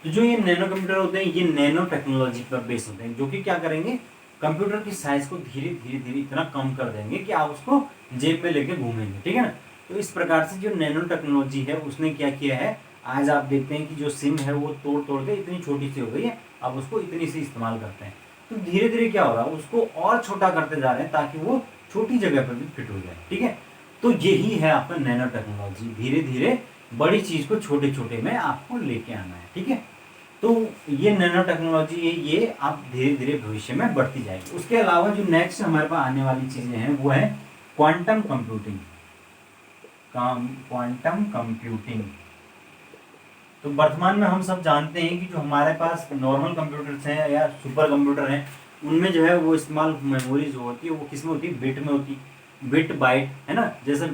तो जो ये नैनो कंप्यूटर होते हैं ये नैनो टेक्नोलॉजी पर बेस होते हैं, जो कि क्या करेंगे, कंप्यूटर की साइज को धीरे धीरे धीरे इतना कम कर देंगे कि आप उसको जेब में लेके घूमेंगे, ठीक है ना। तो इस प्रकार से जो नैनो टेक्नोलॉजी है उसने क्या किया है, आज आप देखते हैं कि जो सिम है वो तोड़ तोड़ के इतनी छोटी सी हो गई है, अब उसको इतनी सी इस्तेमाल करते हैं। तो धीरे धीरे क्या हो रहा है, उसको और छोटा करते जा रहे हैं ताकि वो छोटी जगह पर भी फिट हो जाए, ठीक है। तो यही है आपका नैनो टेक्नोलॉजी, धीरे धीरे बड़ी चीज़ को छोटे छोटे में आपको लेके आना है, ठीक है। तो ये नैनो टेक्नोलॉजी है, ये आप धीरे धीरे भविष्य में बढ़ती जाएगी। उसके अलावा जो नेक्स्ट हमारे पास आने वाली चीज़ें हैं वो है क्वांटम कंप्यूटिंग। क्वांटम कंप्यूटिंग, तो वर्तमान में हम सब जानते हैं कि जो हमारे पास नॉर्मल कंप्यूटर्स हैं या सुपर कंप्यूटर हैं उनमें जो है वो इस्तेमाल मेमोरी जो होती है वो किस में होती है, बिट में होती है, बिट बाइट है ना, जैसे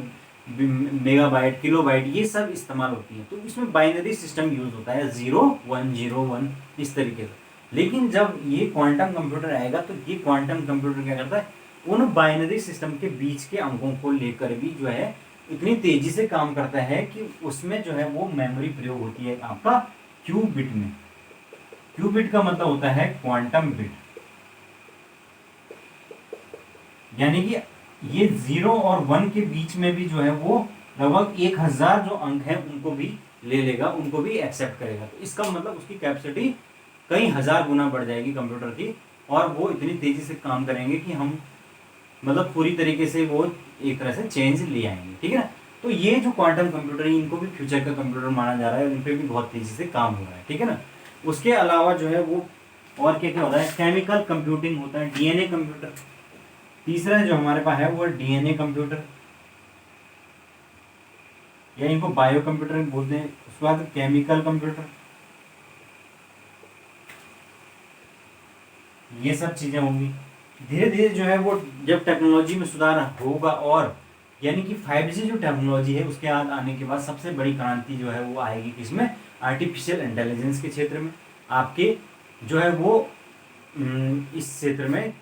मेगाबाइट, किलोबाइट, ये सब इस्तेमाल होती है। तो इसमें बाइनरी सिस्टम यूज होता है, 0 1 0 1 इस तरीके से। लेकिन जब ये क्वांटम कंप्यूटर आएगा तो ये क्वांटम कंप्यूटर क्या करता है, उन बाइनरी सिस्टम के बीच के अंकों को लेकर भी जो है इतनी तेजी से काम करता है कि उसमें जो है वो मेमोरी प्रयोग होती है आपका क्यूबिट में। क्यूबिट का मतलब होता है क्वांटम बिट, यानी कि ये 0 और 1 के बीच में भी जो है वो लगभग 1000 जो अंक हैं उनको भी ले लेगा, उनको भी एक्सेप्ट करेगा। तो इसका मतलब उसकी कैपेसिटी कई हजार गुना बढ़ जाएगी कंप्यूटर की, और वो इतनी तेजी से काम करेंगे कि हम मतलब पूरी तरीके से वो एक तरह से चेंज ले आएंगे, ठीक है ना। तो ये जो क्वांटम कंप्यूटर है इनको भी फ्यूचर का कंप्यूटर माना जा रहा है, उन पर भी बहुत तेजी से काम हो रहा है, ठीक है ना। उसके अलावा जो है वो और क्या क्या होता है, केमिकल कंप्यूटिंग होता है, डीएनए कंप्यूटर। तीसरा जो हमारे पास है वो डीएनए कंप्यूटर, या इनको बायो कंप्यूटर भी बोलते हैं। उसके बाद केमिकल कंप्यूटर, ये सब चीजें होंगी। धीरे धीरे जो है वो जब टेक्नोलॉजी में सुधार होगा, और यानी कि 5G जो टेक्नोलॉजी है उसके बाद आने के बाद सबसे बड़ी क्रांति जो है वो आएगी किसमें, आर्टिफिशियल इंटेलिजेंस के क्षेत्र में। आपके जो है वो इस क्षेत्र में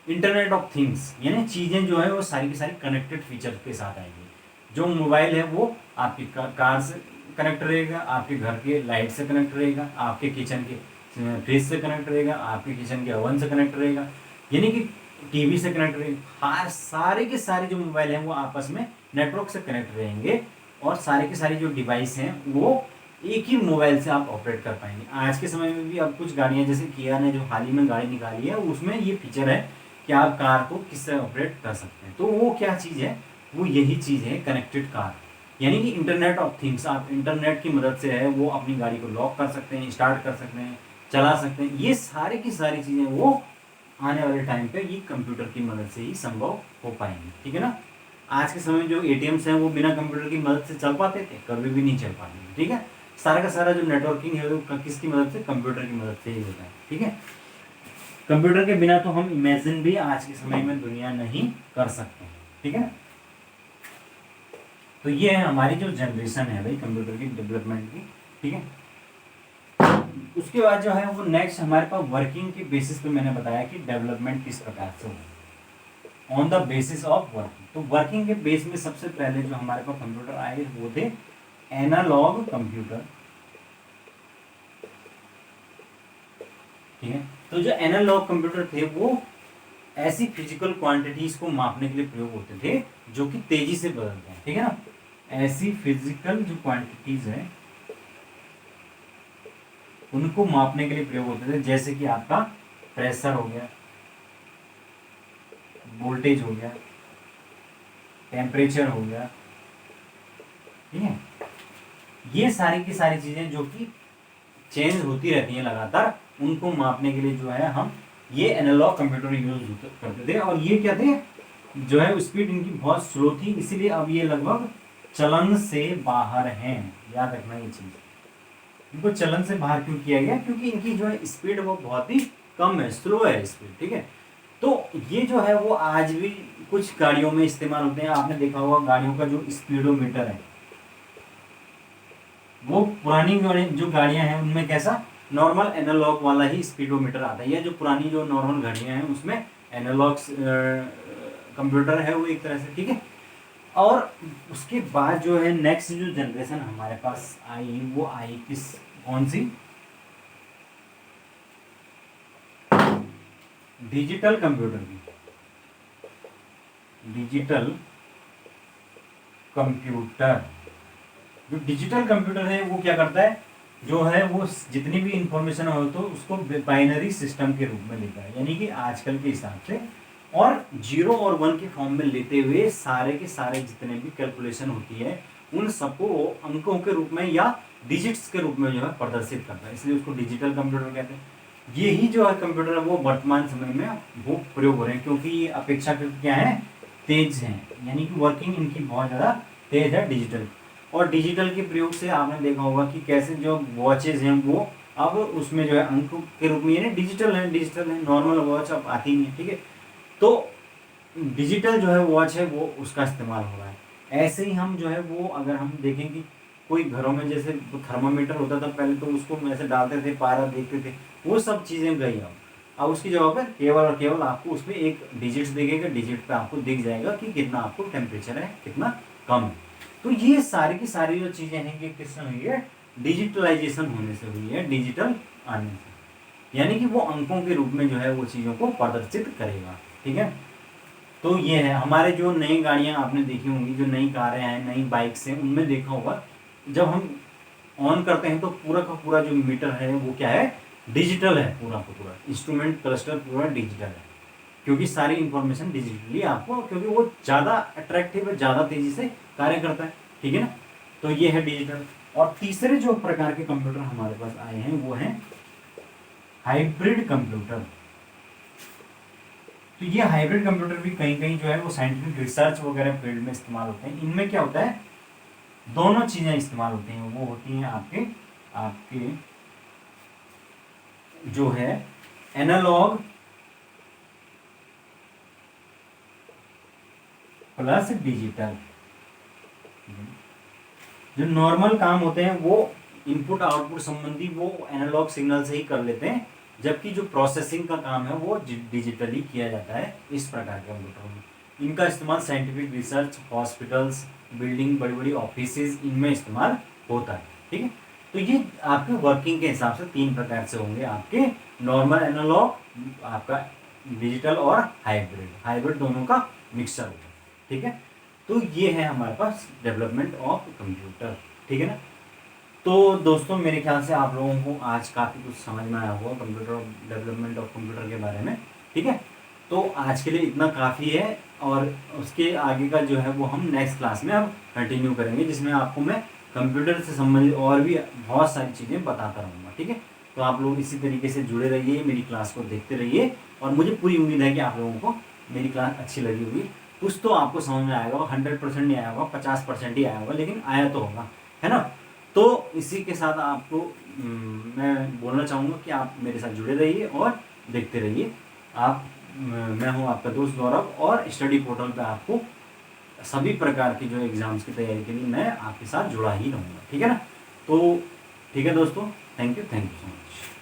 इंटरनेट ऑफ थिंग्स, यानी चीज़ें जो है वो सारी की सारी कनेक्टेड फीचर के साथ आएंगी। जो मोबाइल है वो आपकी कार से कनेक्ट रहेगा, आपके घर के लाइट से कनेक्ट रहेगा, आपके किचन के फ्रिज से कनेक्ट रहेगा, आपके किचन के ओवन से कनेक्ट रहेगा, यानी कि टीवी से कनेक्ट रहेगा। हर सारे के सारे जो मोबाइल हैं वो आपस में नेटवर्क से कनेक्ट रहेंगे, और सारे के सारे जो डिवाइस हैं वो एक ही मोबाइल से आप ऑपरेट कर पाएंगे। आज के समय में भी अब कुछ गाड़ियां, जैसे किया ने जो हाल ही में गाड़ी निकाली है, उसमें ये फीचर है कि आप कार को किससे ऑपरेट कर सकते हैं। तो वो क्या चीज़ है, वो यही चीज़ है कनेक्टेड कार, यानी कि इंटरनेट ऑफ थिंग्स। आप इंटरनेट की मदद से है वो अपनी गाड़ी को लॉक कर सकते हैं, स्टार्ट कर सकते हैं, चला सकते हैं। ये सारी की सारी चीज़ें वो आने वाले टाइम पे ये कंप्यूटर की मदद से ही संभव हो पाएंगी, ठीक है ना। आज के समय में जो एटीएम्स हैं वो बिना कंप्यूटर की मदद से चल पाते थे, कभी भी नहीं चल पाते, ठीक है। सारा का सारा जो नेटवर्किंग है वो किसकी मदद से, कंप्यूटर की मदद से ही होता है, ठीक है। कंप्यूटर के बिना तो हम इमेजिन भी आज के समय में दुनिया नहीं कर सकते, ठीक है। तो ये है हमारी जो जनरेशन है भाई कंप्यूटर की डेवलपमेंट की, ठीक है। उसके बाद जो है वो नेक्स्ट हमारे पास वर्किंग के बेसिस पे मैंने बताया कि डेवलपमेंट किस प्रकार से हो, on the basis of working. तो वर्किंग के बेस में सबसे पहले जो हमारे पास कंप्यूटर आए वो थे एनालॉग कंप्यूटर, ठीक है। तो जो एनालॉग कंप्यूटर थे वो ऐसी फिजिकल क्वांटिटीज को मापने के लिए प्रयोग होते थे जो कि तेजी से बदलते हैं, ठीक है ना। ऐसी फिजिकल जो क्वांटिटीज है उनको मापने के लिए प्रयोग होते थे, जैसे कि आपका प्रेशर हो गया, वोल्टेज हो गया, टेम्परेचर हो गया, ठीक है। ये सारी की सारी चीजें जो कि चेंज होती रहती हैं लगातार, उनको मापने के लिए जो है हम ये एनालॉग कंप्यूटर यूज करते थे। और ये क्या थे, जो है स्पीड इनकी बहुत स्लो थी, इसीलिए अब ये लगभग चलन से बाहर हैं। याद रखना ये चीज, इनको चलन से बाहर क्यों किया गया, क्योंकि इनकी जो है स्पीड वो बहुत ही कम है, स्लो है स्पीड, ठीक है। तो ये जो है वो आज भी कुछ गाड़ियों में इस्तेमाल होते हैं। आपने देखा होगा गाड़ियों का जो स्पीडोमीटर है वो पुरानी जो गाड़ियां हैं उनमें कैसा नॉर्मल एनालॉग वाला ही स्पीडोमीटर आता है, या जो पुरानी जो नॉर्मल गाड़ियां हैं उसमें एनालॉग कंप्यूटर है वो एक तरह से, ठीक है। और उसके बाद जो है नेक्स्ट जो जनरेशन हमारे पास आई वो आई किस, कौन सी, डिजिटल कंप्यूटर की। डिजिटल कंप्यूटर, जो डिजिटल कंप्यूटर है वो क्या करता है, जो है वो जितनी भी इंफॉर्मेशन हो तो उसको बाइनरी सिस्टम के रूप में लेता है, यानी कि आजकल के हिसाब से, और 0 और 1 के फॉर्म में लेते हुए सारे के सारे जितने भी कैलकुलेशन होती है उन सबको अंकों के रूप में या डिजिट्स के रूप में जो है प्रदर्शित करता है, इसलिए उसको डिजिटल कंप्यूटर कहते हैं। यही जो है कंप्यूटर है वो वर्तमान समय में वो प्रयोग हो रहे हैं, क्योंकि ये अपेक्षाकृत क्या है, तेज हैं, यानी कि वर्किंग इनकी बहुत ज़्यादा तेज है डिजिटल। और डिजिटल के प्रयोग से आपने देखा होगा कि कैसे जो वॉचेज हैं वो अब उसमें जो है अंक के रूप में, यानी डिजिटल है, नॉर्मल वॉच अब आती नहीं है, ठीक है। तो डिजिटल जो है वॉच है वो उसका इस्तेमाल हो रहा है। ऐसे ही हम जो है वो अगर हम देखें कि कोई घरों में जैसे थर्मामीटर होता था पहले, तो उसको ऐसे डालते थे, पारा देखते थे, वो सब चीज़ें गई अब उसकी जगह पर केवल और केवल आपको उसमें एक डिजिट्स दिखेगा, डिजिट पे आपको दिख जाएगा कि कितना आपको टेम्परेचर है, कितना कम है। तो ये सारी की सारी जो चीज़ें हैं कि किससे हुई है, डिजिटलाइजेशन होने से हुई है, डिजिटल आने से, यानी कि वो अंकों के रूप में जो है वो चीज़ों को प्रदर्शित करेगा, ठीक है। तो ये है हमारे जो नई गाड़ियां आपने देखी होंगी, जो नई कारें हैं, नई बाइक्स हैं, उनमें देखा होगा जब हम ऑन करते हैं तो पूरा का पूरा जो मीटर है वो क्या है, डिजिटल है, पूरा का पूरा इंस्ट्रूमेंट क्लस्टर पूरा डिजिटल है, क्योंकि सारी इंफॉर्मेशन डिजिटली आपको, क्योंकि वो ज़्यादा अट्रैक्टिव है, ज़्यादा तेजी से कार्य करता है, ठीक है ना। तो ये है डिजिटल। और तीसरे जो प्रकार के कंप्यूटर हमारे पास आए हैं वो हैं हाइब्रिड कंप्यूटर। तो ये हाइब्रिड कंप्यूटर भी कहीं कहीं जो है वो साइंटिफिक रिसर्च वगैरह फील्ड में इस्तेमाल होते हैं। इनमें क्या होता है, दोनों चीजें इस्तेमाल होती हैं। वो होती हैं आपके आपके जो है एनालॉग प्लस डिजिटल। जो नॉर्मल काम होते हैं वो इनपुट आउटपुट संबंधी वो एनालॉग सिग्नल से ही कर लेते हैं, जबकि जो प्रोसेसिंग का काम है वो डिजिटली किया जाता है इस प्रकार के कंप्यूटरों में। इनका इस्तेमाल साइंटिफिक रिसर्च, हॉस्पिटल्स, बिल्डिंग, बड़ी बड़ी ऑफिसेज, इनमें इस्तेमाल होता है। ठीक है, तो ये आपके वर्किंग के हिसाब से 3 प्रकार से होंगे आपके, नॉर्मल एनालॉग, आपका डिजिटल और हाइब्रिड। हाइब्रिड दोनों का मिक्सचर होता है। ठीक है, तो ये है हमारे पास डेवलपमेंट ऑफ कंप्यूटर। ठीक है ना। तो दोस्तों मेरे ख्याल से आप लोगों को आज काफ़ी कुछ समझ में आया होगा कंप्यूटर, डेवलपमेंट ऑफ कंप्यूटर के बारे में। ठीक है, तो आज के लिए इतना काफ़ी है, और उसके आगे का जो है वो हम नेक्स्ट क्लास में अब कंटिन्यू करेंगे, जिसमें आपको मैं कंप्यूटर से संबंधित और भी बहुत सारी चीज़ें बताता रहूँगा। ठीक है, तो आप लोग इसी तरीके से जुड़े रहिए, मेरी क्लास को देखते रहिए, और मुझे पूरी उम्मीद है कि आप लोगों को मेरी क्लास अच्छी लगी होगी। कुछ तो आपको समझ में आएगा, 100% नहीं आया होगा, 50% ही आया होगा, लेकिन आया तो होगा, है ना। तो इसी के साथ आपको मैं बोलना चाहूँगा कि आप मेरे साथ जुड़े रहिए और देखते रहिए। मैं हूँ आपका दोस्त गौरव, और स्टडी पोर्टल पे आपको सभी प्रकार की जो एग्ज़ाम्स की तैयारी के लिए मैं आपके साथ जुड़ा ही रहूँगा। ठीक है ना। तो ठीक है दोस्तों, थैंक यू सो मच।